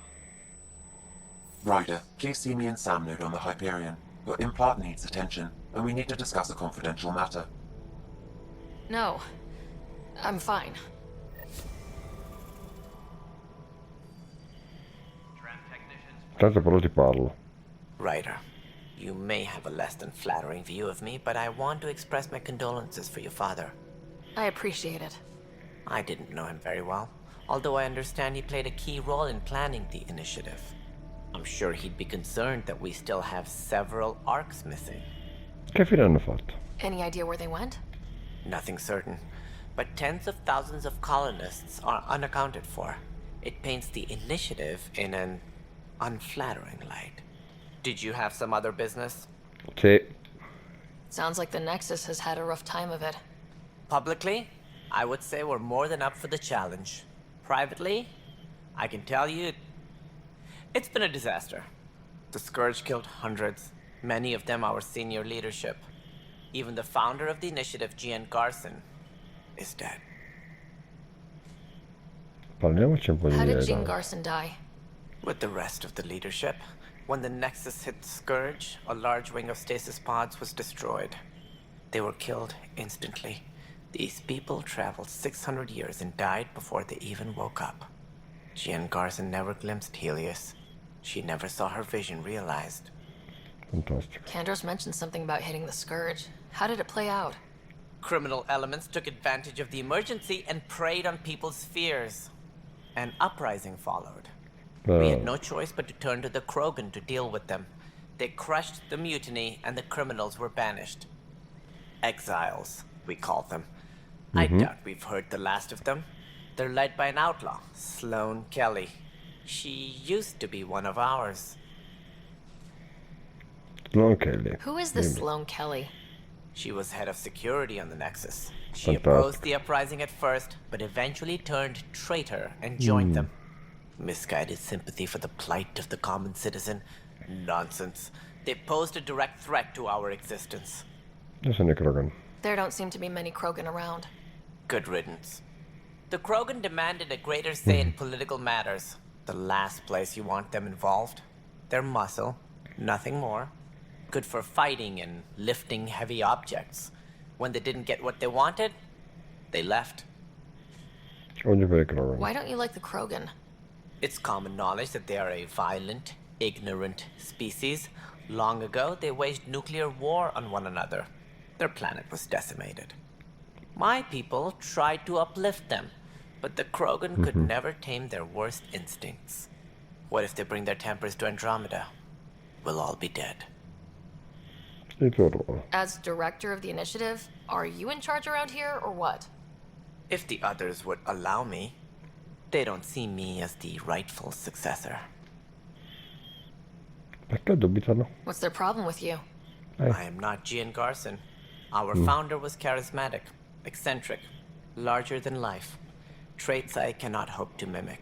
Speaker 15: Ryder, please see me and Sam Node on the Hyperion. Your implant needs attention, and we need to discuss a confidential matter.
Speaker 3: No. I'm fine.
Speaker 2: Tanto però ti parlo.
Speaker 11: Ryder, you may have a less than flattering view of me, but I want to express my condolences for your father.
Speaker 3: I appreciate it.
Speaker 11: I didn't know him very well, although I understand he played a key role in planning the initiative. I'm sure he'd be concerned that we still have several arcs missing.
Speaker 2: Che fine hanno fatto?
Speaker 3: Any idea where they went?
Speaker 11: Nothing certain, but tens of thousands of colonists are unaccounted for. It paints the initiative in an unflattering light. Did you have some other business?
Speaker 2: Sì.
Speaker 3: Sounds like the Nexus has had a rough time of it.
Speaker 11: Publicly, I would say we're more than up for the challenge. Privately, I can tell you, it's been a disaster. The Scourge killed hundreds, many of them our senior leadership. Even the founder of the initiative, Gian Garson, is dead.
Speaker 2: Parliamoci un po' di
Speaker 3: How did
Speaker 2: lei,
Speaker 3: Jean
Speaker 2: dai.
Speaker 3: Garson die?
Speaker 11: With the rest of the leadership, when the Nexus hit the Scourge, a large wing of stasis pods was destroyed. They were killed instantly. These people traveled 600 years and died before they even woke up. Jean Garson never glimpsed Helios. She never saw her vision realized.
Speaker 2: Fantastico.
Speaker 3: Kandros mentioned something about hitting the Scourge. How did it play out?
Speaker 11: Criminal elements took advantage of the emergency and preyed on people's fears. An uprising followed. We had no choice but to turn to the Krogan to deal with them. They crushed the mutiny and the criminals were banished. Exiles, we call them. I doubt we've heard the last of them. They're led by an outlaw, Sloane Kelly. She used to be one of ours.
Speaker 2: Sloane Kelly.
Speaker 3: Who is this Sloane Kelly?
Speaker 11: She was head of security on the Nexus. She
Speaker 2: Fantastic.
Speaker 11: opposed the uprising at first, but eventually turned traitor and joined them. Misguided sympathy for the plight of the common citizen? Nonsense. They posed a direct threat to our existence.
Speaker 2: Io sono i Krogan.
Speaker 3: There don't seem to be many Krogan around.
Speaker 11: Good riddance. The Krogan demanded a greater say in political matters. The last place you want them involved. Their muscle, nothing more. Good for fighting and lifting heavy objects. When they didn't get what they wanted, they left.
Speaker 2: Oggi per i Krogan.
Speaker 3: Why don't you like the Krogan?
Speaker 11: It's common knowledge that they are a violent, ignorant species. Long ago, they waged nuclear war on one another. Their planet was decimated. My people tried to uplift them, but the Krogan could never tame their worst instincts. What if they bring their tempers to Andromeda? We'll all be dead.
Speaker 2: Il tuo ruolo.
Speaker 3: As director of the initiative, are you in charge around here or what?
Speaker 11: If the others would allow me, they don't see me as the rightful successor.
Speaker 2: Perché dubitano?
Speaker 3: What's their problem with you?
Speaker 11: I am not Gian Garson. Our founder was charismatic, eccentric, larger than life. Traits I cannot hope to mimic.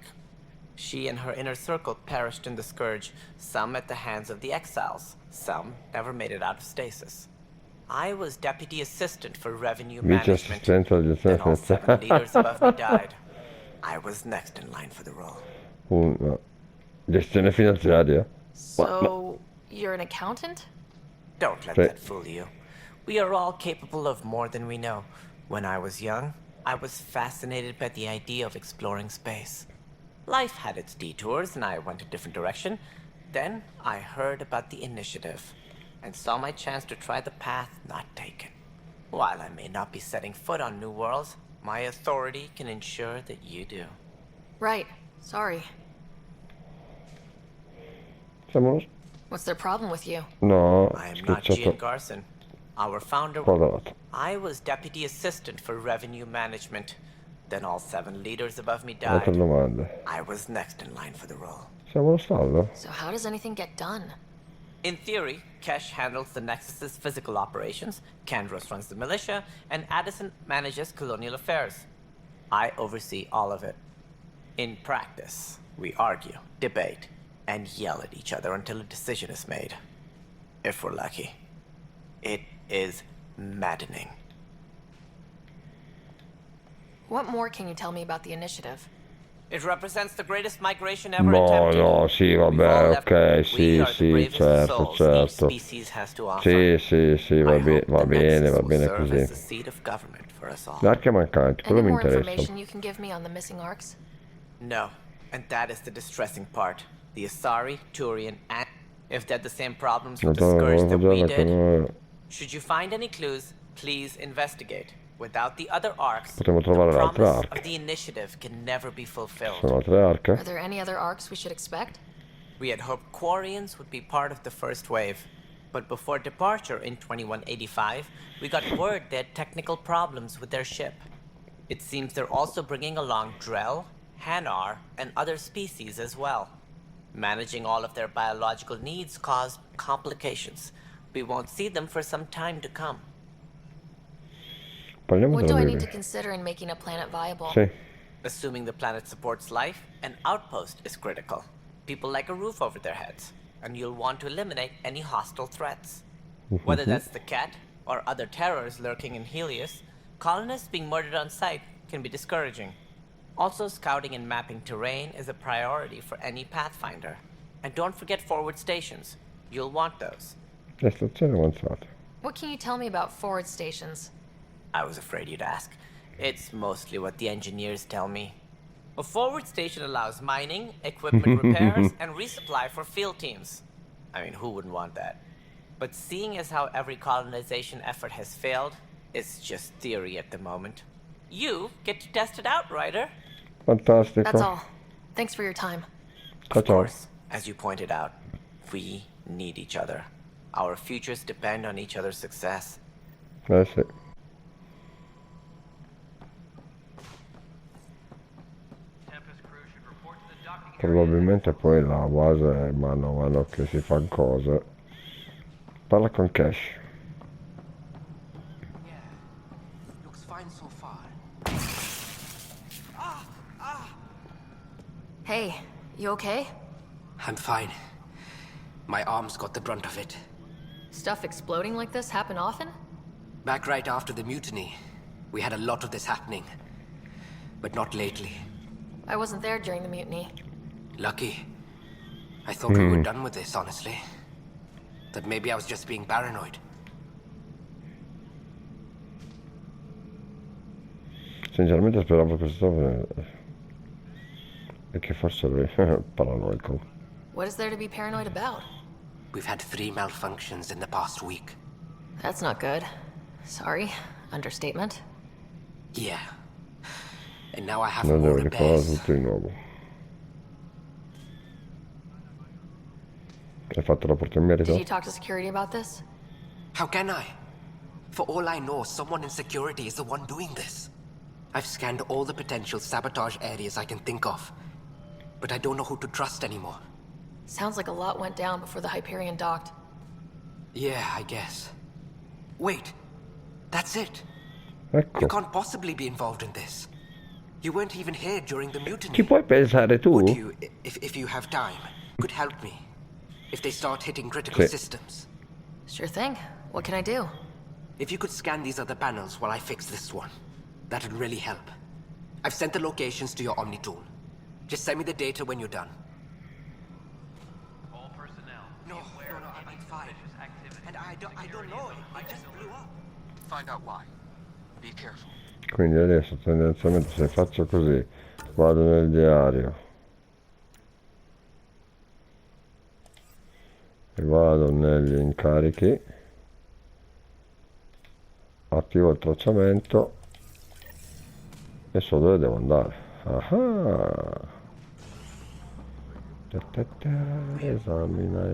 Speaker 11: She and her inner circle perished in the Scourge, some at the hands of the exiles, some never made it out of stasis. I was deputy assistant for revenue
Speaker 2: Vice
Speaker 11: management.
Speaker 2: assistente agli
Speaker 11: Then all 7 leaders above me
Speaker 2: assistenti.
Speaker 11: died. I was next in line for the role.
Speaker 2: Gestione finanziaria.
Speaker 3: So, you're an accountant?
Speaker 11: Don't let
Speaker 2: Sì.
Speaker 11: that fool you. We are all capable of more than we know. When I was young, I was fascinated by the idea of exploring space. Life had its detours and I went a different direction. Then I heard about the initiative and saw my chance to try the path not taken. While I may not be setting foot on new worlds, my authority can ensure that you do.
Speaker 3: Right. Sorry.
Speaker 2: Siamo...
Speaker 3: What's their problem with you?
Speaker 2: No,
Speaker 11: I am not Gian
Speaker 2: schiacciato.
Speaker 11: Garson. Our founder.
Speaker 2: Quadrato.
Speaker 11: I was deputy assistant for revenue management. Then all 7 leaders above me
Speaker 2: Altre
Speaker 11: died.
Speaker 2: domande.
Speaker 11: I was next in line for the role.
Speaker 2: Siamo allo stallo?
Speaker 3: So how does anything get done?
Speaker 11: In theory, Kesh handles the Nexus's physical operations, Kandros runs the militia, and Addison manages colonial affairs. I oversee all of it. In practice, we argue, debate, and yell at each other until a decision is made. If we're lucky. It is maddening.
Speaker 3: What more can you tell me about the initiative?
Speaker 11: It represents the greatest migration ever
Speaker 2: No,
Speaker 11: attempted.
Speaker 2: no, sì, vabbè, ok, sì, sì, certo, certo. Sì, sì, sì, va bene così. L'arca mancante, quello
Speaker 3: Any
Speaker 2: mi
Speaker 3: more
Speaker 2: interessa.
Speaker 3: information you can give me on the missing arcs?
Speaker 11: No, and that is the distressing part. The Asari, Turian, and if they had the same problems with the Scourge that we did, should you find any clues, please investigate. Without the other arcs,
Speaker 2: Potremmo
Speaker 11: the
Speaker 2: trovare l'altra
Speaker 11: promise
Speaker 2: arca.
Speaker 11: of the initiative can never be fulfilled.
Speaker 2: Sono altre arche?
Speaker 3: Are there any other arcs we should expect?
Speaker 11: We had hoped Quarians would be part of the first wave, but before departure in 2185, we got word they had technical problems with their ship. It seems they're also bringing along Drell, Hanar, and other species as well. Managing all of their biological needs caused complications. We won't see them for some time to come.
Speaker 3: What do I need to consider in making a planet viable?
Speaker 2: Sì.
Speaker 11: Assuming the planet supports life, an outpost is critical. People like a roof over their heads, and you'll want to eliminate any hostile threats. Whether that's the Cat or other terrors lurking in Helios, colonists being murdered on sight can be discouraging. Also, scouting and mapping terrain is a priority for any Pathfinder. And don't forget forward stations. You'll want those.
Speaker 2: Le stazioni avanzate.
Speaker 3: What can you tell me about forward stations?
Speaker 11: I was afraid you'd ask. It's mostly what the engineers tell me. A forward station allows mining, equipment repairs, and resupply for field teams. I mean, who wouldn't want that? But seeing as how every colonization effort has failed, it's just theory at the moment. You get to test it out, Ryder.
Speaker 2: Fantastico.
Speaker 3: That's all. Thanks for your time.
Speaker 11: Of course, as you pointed out, we need each other. Our futures depend on each other's success.
Speaker 2: Sì. Probabilmente poi la base mano a mano che si fa cose. Parla con Cash.
Speaker 18: Looks fine so far.
Speaker 3: Hey, you okay?
Speaker 18: I'm fine. My arms got the brunt of it.
Speaker 3: Stuff exploding like this happen often?
Speaker 18: Back right after the mutiny, we had a lot of this happening. But not lately.
Speaker 3: I wasn't there during the mutiny.
Speaker 18: Lucky. I thought we were done with this, honestly. That maybe I was just being paranoid.
Speaker 2: Sinceramente speravo che stavo e che fosse lui paranoico.
Speaker 3: What is there to be paranoid about?
Speaker 18: We've had 3 malfunctions in the past week.
Speaker 3: That's not good. Sorry. Understatement.
Speaker 18: Yeah. And now I have
Speaker 2: Non
Speaker 18: more
Speaker 2: devo ricordare
Speaker 18: repairs.
Speaker 2: tutto di nuovo. Hai fatto rapporto in merito?
Speaker 3: Did you talk to security about this?
Speaker 18: How can I? For all I know, someone in security is the one doing this. I've scanned all the potential sabotage areas I can think of. But I don't know who to trust anymore.
Speaker 3: Sounds like a lot went down before the Hyperion docked.
Speaker 18: Yeah, I guess. Wait. That's it.
Speaker 2: Ecco.
Speaker 18: You can't possibly be involved in this. You weren't even here during the mutiny.
Speaker 2: Ci puoi pensare tu?
Speaker 18: Would you, if you have time, could help me? If they start hitting critical systems.
Speaker 3: Sure thing. What can I do?
Speaker 18: If you could scan these other panels while I fix this one, that'd really help. I've sent the locations to your Omni tool. Just send me the data when you're done.
Speaker 7: All personnel.
Speaker 18: No, I'm fine. And I don't know. It just blew up.
Speaker 12: Find out why. Be careful.
Speaker 2: Quindi adesso tendenzialmente se faccio così, vado nel diario e vado negli incarichi, attivo il tracciamento e so dove devo andare. Esamina.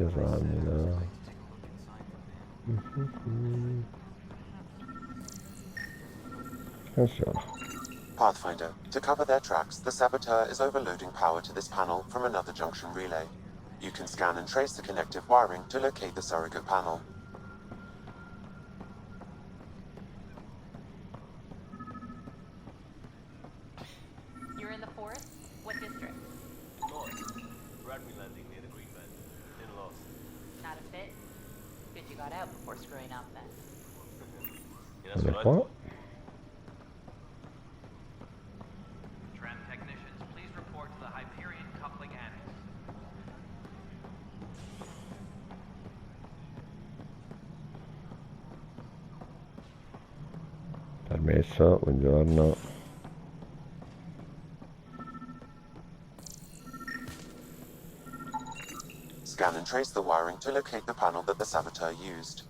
Speaker 2: Attenzione.
Speaker 15: Pathfinder, to cover their tracks, the saboteur is overloading power to this panel from another junction relay. You can scan and trace the connective wiring to locate the surrogate panel.
Speaker 6: You're in the forest? What district?
Speaker 4: North. Bradbury landing near the Green Bend. Been lost.
Speaker 6: Not a fit? Good you got out before screwing up then.
Speaker 2: Guarda qua. Permesso, buongiorno.
Speaker 15: Scan and trace the wiring to locate the panel that the saboteur used.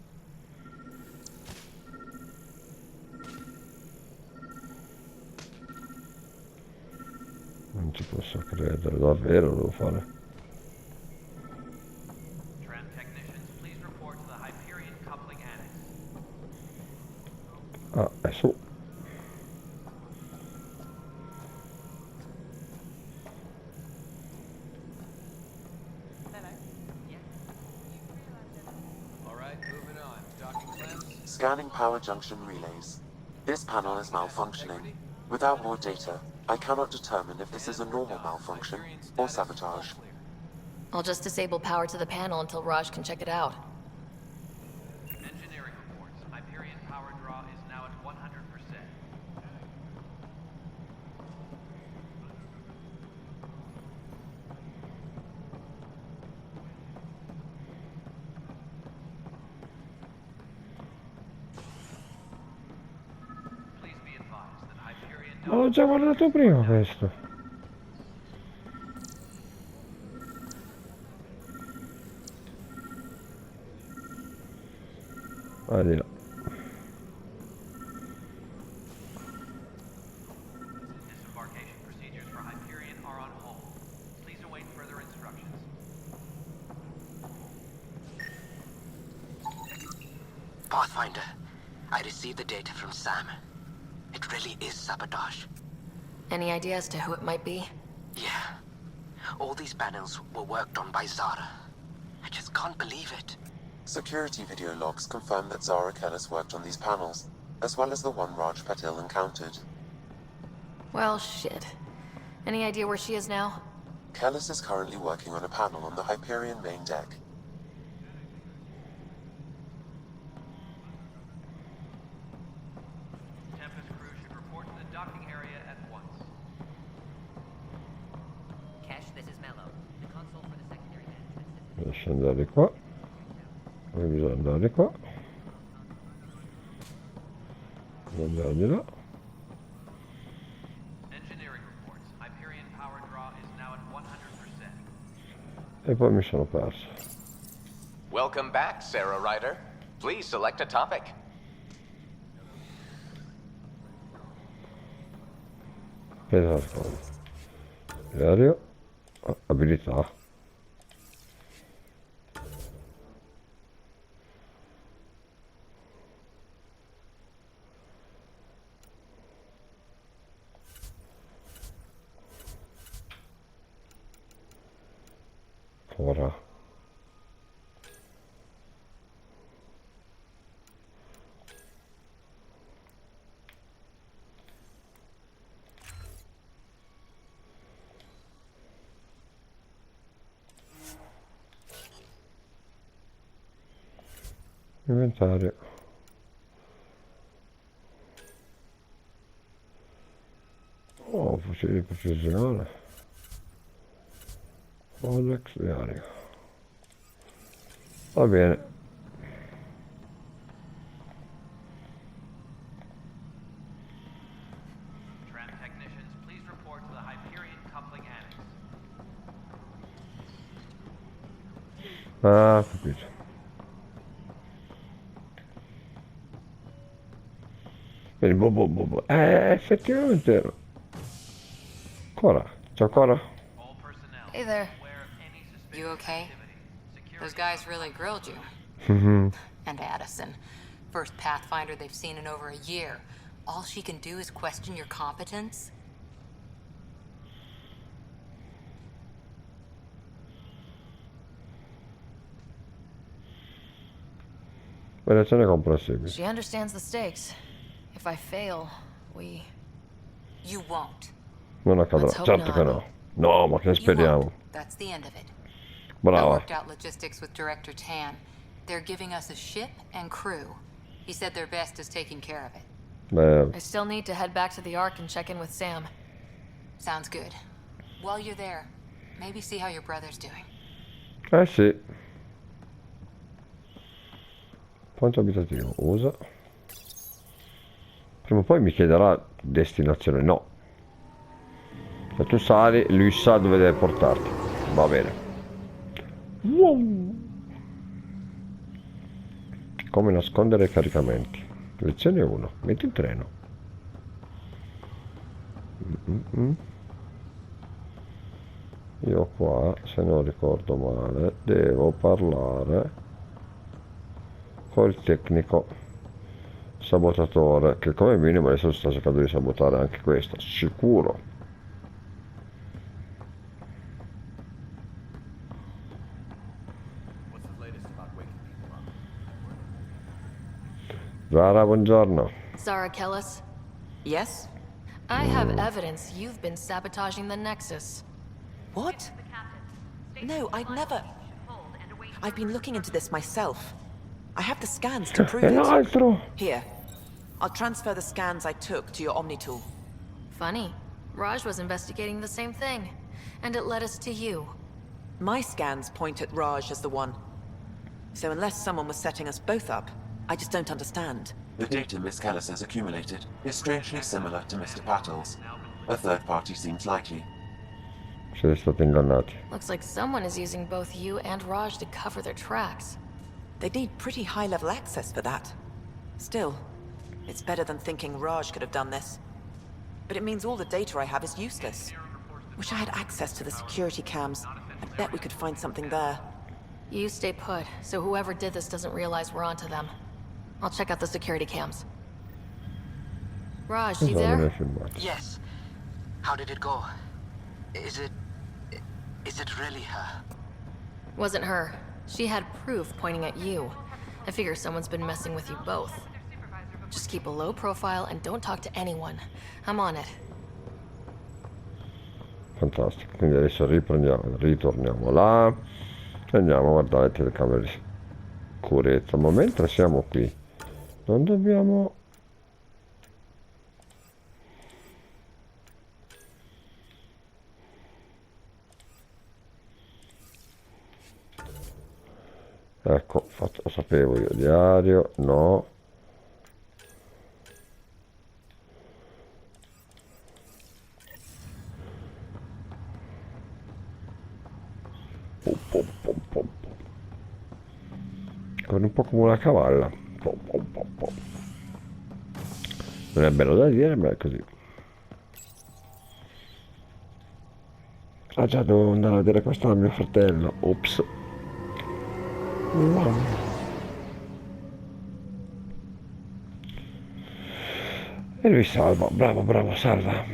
Speaker 2: Non ci posso credere, davvero lo devo fare. Ah, è su.
Speaker 15: Scanning power junction relays. This panel is malfunctioning. Without more data, I cannot determine if this is a normal malfunction or sabotage.
Speaker 3: I'll just disable power to the panel until Raj can check it out.
Speaker 19: Engineering reports. Hyperion power draw is now at 100%. Please be advised that Hyperion...
Speaker 2: Ma l'ho già guardato prima questo. Vai di là.
Speaker 19: Disembarkation procedures for Hyperion are on hold. Please await further instructions.
Speaker 18: Pathfinder, I received the data from Sam. It really is sabotage.
Speaker 3: Any idea as to who it might be?
Speaker 18: Yeah. All these panels were worked on by Zara. I just can't believe it.
Speaker 15: Security video logs confirm that Zara Kellis worked on these panels, as well as the one Raj Patil encountered.
Speaker 3: Well, shit. Any idea where she is now?
Speaker 15: Kellis is currently working on a panel on the Hyperion main deck.
Speaker 19: Tempest crew should report to the docking area at once.
Speaker 20: Kesh, this is Mello. The console for the secondary management system.
Speaker 2: Lascia andare qua. Poi bisogna andare qua. Bisogna andare di là.
Speaker 19: Engineering reports. Hyperion power draw is now at 100%.
Speaker 2: E poi mi sono perso.
Speaker 17: Welcome back, Sarah Ryder. Please select a topic.
Speaker 2: Esatto. Aereo. Abilità. Ora. Inventario. Oh, fucile di precisione. Codex diario. Va bene.
Speaker 19: Tram technicians, please report to the Hyperion coupling annex.
Speaker 2: Ah, capito. Effettivamente. Ancora. C'è ancora?
Speaker 3: Hey there.
Speaker 5: You okay? Those guys really grilled you. And Addison. First Pathfinder they've seen in over a year. All she can do is question your competence?
Speaker 2: Variazione comprensibile.
Speaker 3: She understands the stakes. If I fail, we...
Speaker 5: You won't.
Speaker 2: Non accadrà, certo che no. No, ma che ne speriamo.
Speaker 5: That's the end of it. I
Speaker 2: Brava.
Speaker 5: worked out logistics with Director Tan. They're giving us a ship and crew. He said their best is taking care of it.
Speaker 3: I still need to head back to the Ark and check in with Sam.
Speaker 5: Sounds good. While you're there, maybe see how your brother's doing.
Speaker 2: Sì. Ponte abitativo, usa. Prima o poi mi chiederà destinazione, no. Se tu sali, lui sa dove deve portarti. Va bene. Come nascondere i caricamenti. Lezione 1. Metti il treno. Io qua, se non ricordo male, devo parlare col tecnico sabotatore, che come minimo adesso sta cercando di sabotare anche questa, sicuro. Zara, buongiorno.
Speaker 3: Zara Kellis?
Speaker 16: Yes?
Speaker 3: I have evidence you've been sabotaging the Nexus.
Speaker 16: What? No, I'd never. I've been looking into this myself. I have the scans to prove it. Here. I'll transfer the scans I took to your Omni tool.
Speaker 3: Funny. Raj was investigating the same thing, and it led us to you.
Speaker 16: My scans point at Raj as the one. So unless someone was setting us both up, I just don't understand.
Speaker 15: The data Miss Kellis has accumulated is strangely similar to Mr. Pattle's. A third party seems likely.
Speaker 2: Siete stati ingannati.
Speaker 3: Looks like someone is using both you and Raj to cover their tracks.
Speaker 16: They'd need pretty high-level access for that. Still, it's better than thinking Raj could have done this. But it means all the data I have is useless. Wish I had access to the security cams. I bet we could find something there.
Speaker 3: You stay put, so whoever did this doesn't realize we're onto them. I'll check out the security cams. Raj, you there?
Speaker 13: Yes. How did it go? Is it really her?
Speaker 3: Wasn't her. She had proof pointing at you. I figure someone's been messing with you both. Just keep a low profile and don't talk to anyone. I'm on it.
Speaker 2: Fantastico, quindi adesso ritorniamo là e andiamo a guardare le telecamere di sicurezza. Ma mentre siamo qui, non dobbiamo... Ecco, lo sapevo io, diario, no. Con un po' come una cavalla. Non è bello da dire, ma è così. Ah già, devo andare a vedere questo a mio fratello. Ops. E lui salva, bravo, salva.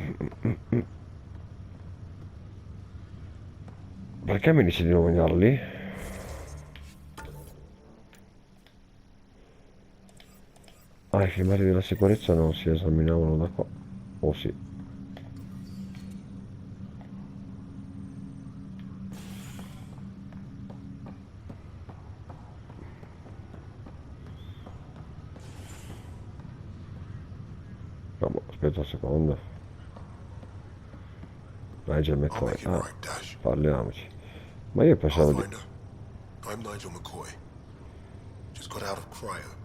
Speaker 2: Perché mi dice di non venire lì? Ah, i filmati della sicurezza non si esaminavano da qua. Oh sì. Aspetta un secondo. Nigel McCoy. Ah, parliamoci. Ma io pensavo di...
Speaker 8: I'm Nigel McCoy. Just got out of cryo.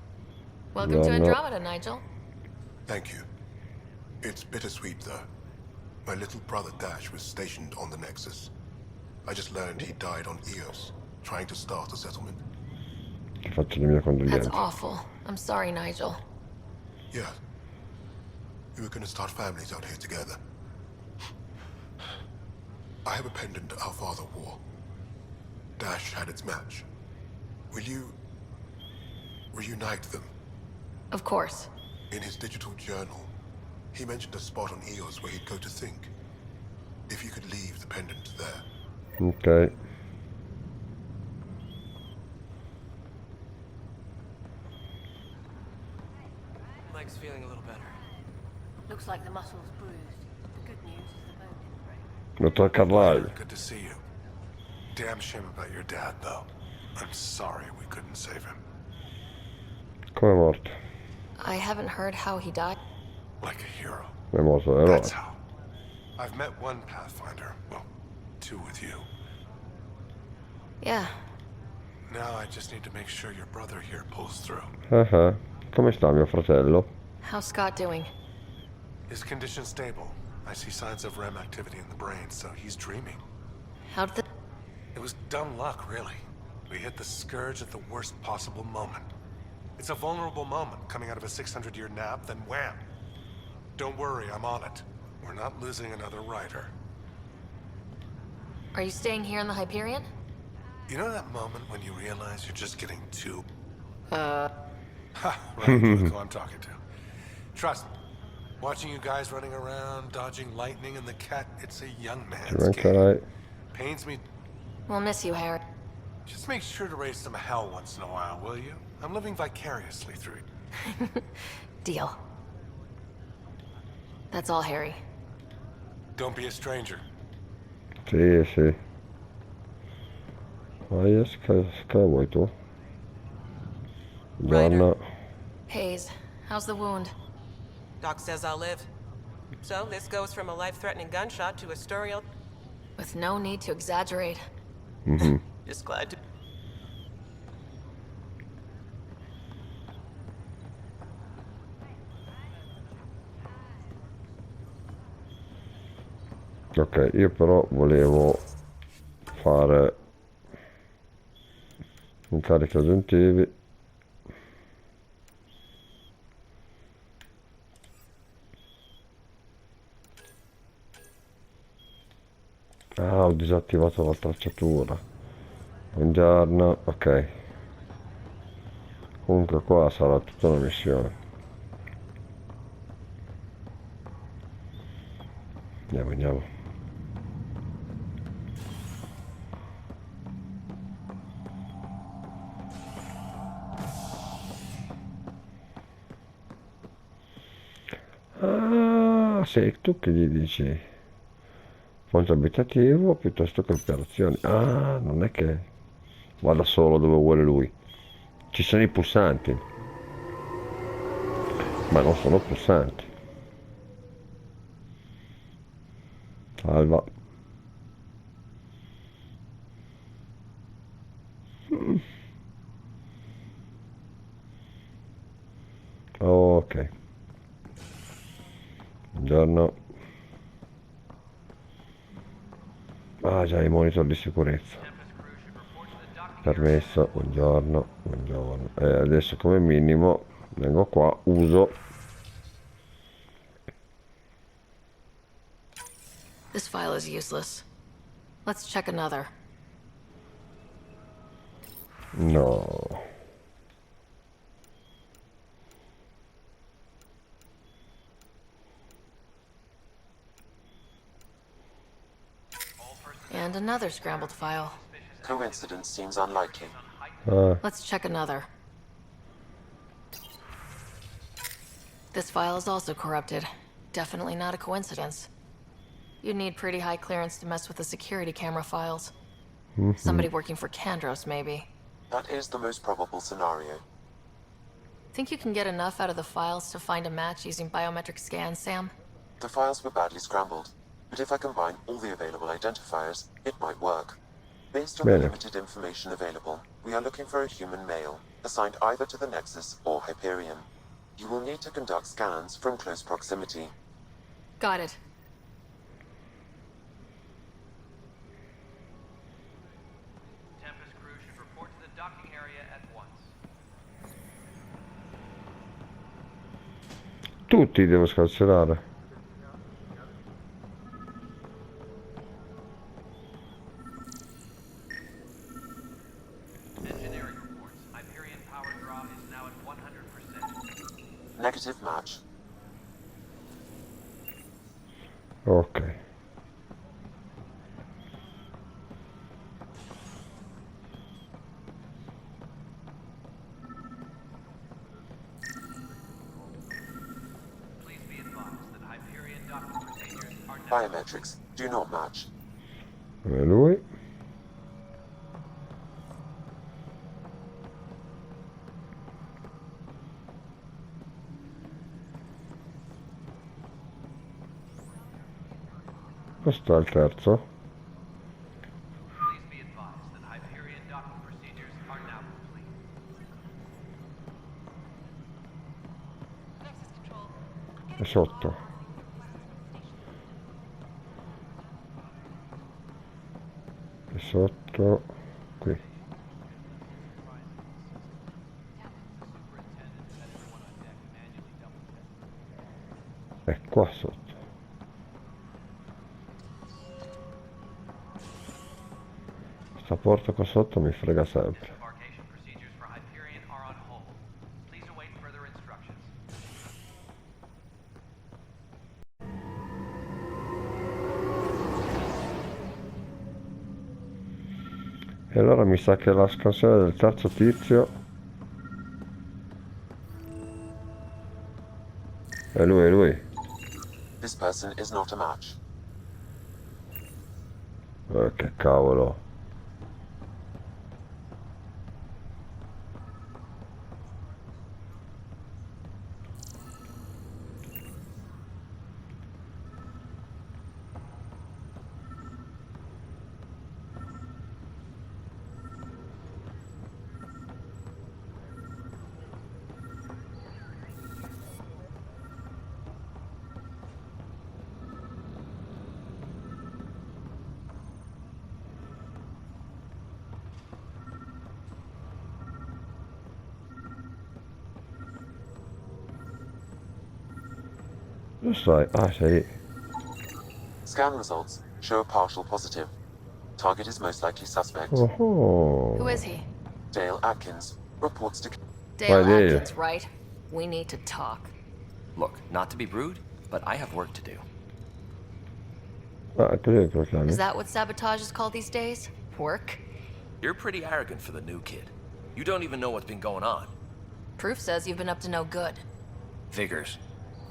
Speaker 3: Welcome to Andromeda, Nigel.
Speaker 8: Thank you. It's bittersweet, though. My little brother Dash was stationed on the Nexus. I just learned he died on Eos, trying to start a settlement.
Speaker 2: Ti faccio le mie condoglianze.
Speaker 3: That's awful. I'm sorry, Nigel.
Speaker 8: Yeah. We were gonna start families out here together. I have a pendant our father wore. Dash had its match. Will you reunite them?
Speaker 3: Of course.
Speaker 8: In his digital journal, he mentioned a spot on Eos where he'd go to think. If you could leave the pendant there.
Speaker 2: Ok.
Speaker 7: Leg's feeling a little better.
Speaker 20: Looks like the muscle's bruised. The good news is the bone didn't break.
Speaker 2: Dottor Carlyle.
Speaker 8: Good to see you. Damn shame about your dad, though. I'm sorry we couldn't save him.
Speaker 2: Come è morto?
Speaker 3: I haven't heard how he died.
Speaker 10: Like a hero.
Speaker 2: È morto eroe.
Speaker 10: That's how. I've met one Pathfinder. Well, two with you.
Speaker 3: Yeah.
Speaker 10: Now I just need to make sure your brother here pulls through.
Speaker 2: Come sta mio fratello?
Speaker 3: How's Scott doing?
Speaker 10: His condition stable. I see signs of REM activity in the brain, so he's dreaming.
Speaker 3: How'd the...
Speaker 10: It was dumb luck, really. We hit the scourge at the worst possible moment. It's a vulnerable moment, coming out of a 600-year nap, then wham! Don't worry, I'm on it. We're not losing another rider.
Speaker 3: Are you staying here in the Hyperion?
Speaker 10: You know that moment when you realize you're just getting too...
Speaker 3: Uh...
Speaker 10: Ha! Right, look who I'm talking to. Trust me. Watching you guys running around, dodging lightning and the cat, it's a young man's game. Pains me.
Speaker 3: We'll miss you, Harry.
Speaker 10: Just make sure to raise some hell once in a while, will you? I'm living vicariously through you.
Speaker 3: Deal. That's all, Harry.
Speaker 10: Don't be a stranger.
Speaker 2: Sì. Vai, che vuoi tu? Buongiorno.
Speaker 3: Hayes, how's the wound?
Speaker 21: Doc says I'll live. So this goes from a life-threatening gunshot to a story.
Speaker 3: With no need to exaggerate.
Speaker 21: Just glad to...
Speaker 2: Ok, io però volevo fare incarichi aggiuntivi. Ah, ho disattivato la tracciatura. Buongiorno, ok. Comunque qua sarà tutta una missione. Andiamo. Ah, sei tu che gli dici fondo abitativo piuttosto che operazioni. Ah, non è che vada solo dove vuole lui. Ci sono i pulsanti, ma non sono pulsanti. Salva. Ok. Buongiorno. Ah già, i monitor di sicurezza. Permesso, buongiorno. Adesso come minimo vengo qua, uso.
Speaker 3: This file is useless. Let's check another.
Speaker 2: No.
Speaker 3: And another scrambled file.
Speaker 15: Coincidence seems unlikely.
Speaker 3: Let's check another. This file is also corrupted. Definitely not a coincidence. You'd need pretty high clearance to mess with the security camera files. Somebody working for Kandros, maybe.
Speaker 15: That is the most probable scenario.
Speaker 3: Think you can get enough out of the files to find a match using biometric scans, Sam?
Speaker 15: The files were badly scrambled, but if I combine all the available identifiers, it might work. Based on the limited information available, we are looking for a human male, assigned either to the Nexus or Hyperion. You will need to conduct scans from close proximity.
Speaker 3: Got it.
Speaker 19: Tempest crew should report to the docking area at once.
Speaker 2: Tutti devo scarcerare.
Speaker 19: Engineering reports. Hyperion power draw is now at 100%.
Speaker 15: Negative match.
Speaker 2: Ok.
Speaker 19: Please be advised that Hyperion docking procedures are
Speaker 15: Biometrics do not match.
Speaker 2: E lui. Questo è il terzo.
Speaker 19: Please be advised that Hyperion docking procedures are now complete.
Speaker 2: È sotto. È sotto. Qui. È qua sotto. Sta porta qua sotto mi frega sempre.
Speaker 19: Disembarkation procedures for Hyperion are on hold. Please await further instructions.
Speaker 2: E allora mi sa che la scansione del terzo tizio è lui.
Speaker 15: This person is not a match.
Speaker 2: Che cavolo. Lo sai? Ah, sei.
Speaker 15: Scan results show a partial positive. Target is most likely suspect.
Speaker 2: Oh.
Speaker 3: Who is he?
Speaker 15: Dale Atkins reports to...
Speaker 3: Dale Atkins, right? We need to talk.
Speaker 1: Look, not to be rude, but I have work to do.
Speaker 2: Ah, cos'è che lo chiami?
Speaker 3: Is that what sabotage is called these days? Work?
Speaker 1: You're pretty arrogant for the new kid. You don't even know what's been going on.
Speaker 3: Proof says you've been up to no good.
Speaker 1: Figures.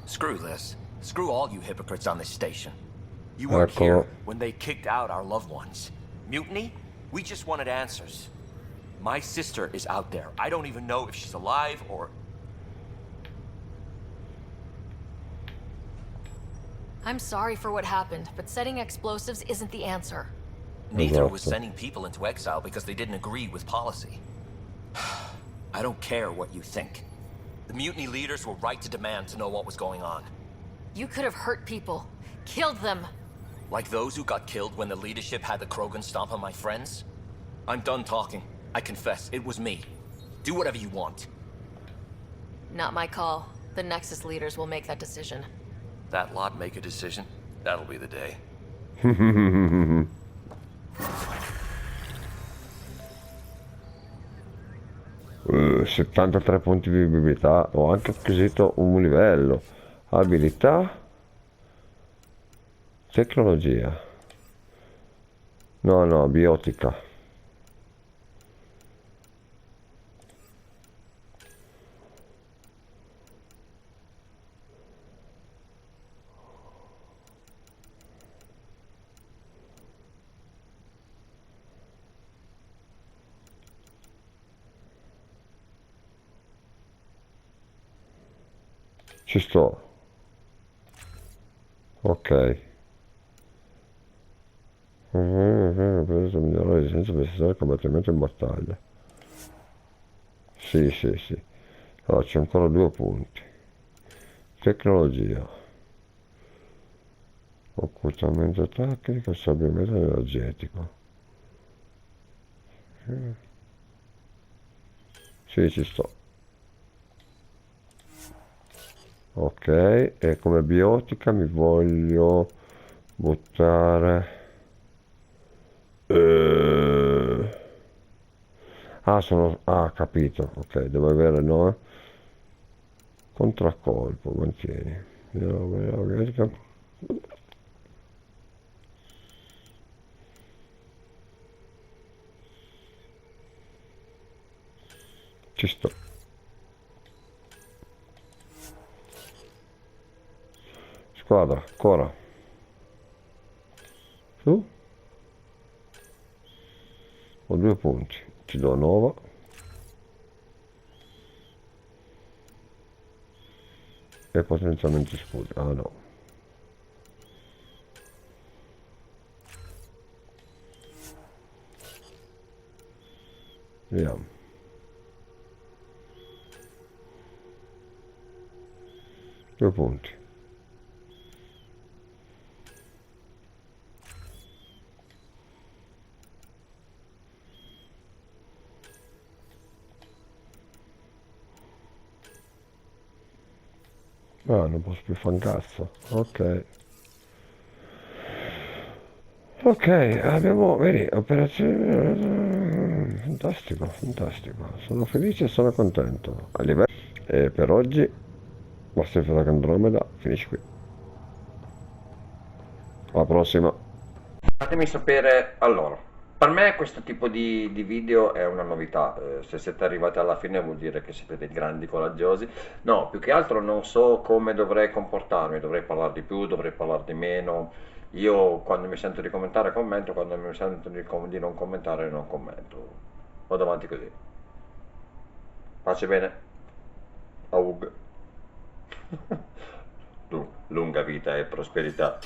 Speaker 1: Screw this. Screw all you hypocrites on this station. You weren't here when they kicked out our loved ones. Mutiny? We just wanted answers. My sister is out there. I don't even know if she's alive or...
Speaker 3: I'm sorry for what happened, but setting explosives isn't the answer.
Speaker 1: Neither was sending people into exile because they didn't agree with policy. I don't care what you think. The mutiny leaders were right to demand to know what was going on.
Speaker 3: You could have hurt people. Killed them.
Speaker 1: Like those who got killed when the leadership had the Krogan stomp on my friends? I'm done talking. I confess, it was me. Do whatever you want.
Speaker 3: Not my call. The Nexus leaders will make that decision.
Speaker 1: That lot make a decision? That'll be the day.
Speaker 2: 73 punti di abilità. Ho anche acquisito un livello. Abilità. Tecnologia. No, biotica. Ci sto. Ok. Preso migliorare la resistenza per cessare il combattimento in battaglia. Sì. Allora c'è ancora 2 punti. Tecnologia. Occultamento tecnico, stabilimento energetico. Sì, ci sto. Ok, e come biotica mi voglio buttare... capito. Ok, devo avere no. Contraccolpo, mantieni. Biotica. Ci sto. Squadra, ancora. Su. Ho 2 punti. Ci do 9. E potenziamento scudi. Ah no. Vediamo. Due punti. Ah, non posso più fare un cazzo. Ok. Ok, abbiamo, vedi, operazione... Fantastico, fantastico. Sono felice e sono contento. A livello... E per oggi, Mass Effect Andromeda finisce qui. Alla prossima. Fatemi sapere, allora, per me questo tipo di video è una novità, se siete arrivati alla fine vuol dire che siete dei grandi coraggiosi. No, più che altro non so come dovrei comportarmi, dovrei parlare di più, dovrei parlare di meno. Io quando mi sento di commentare commento, quando mi sento di non commentare non commento. Vado avanti così. Pace bene. Aug. Lunga vita e prosperità.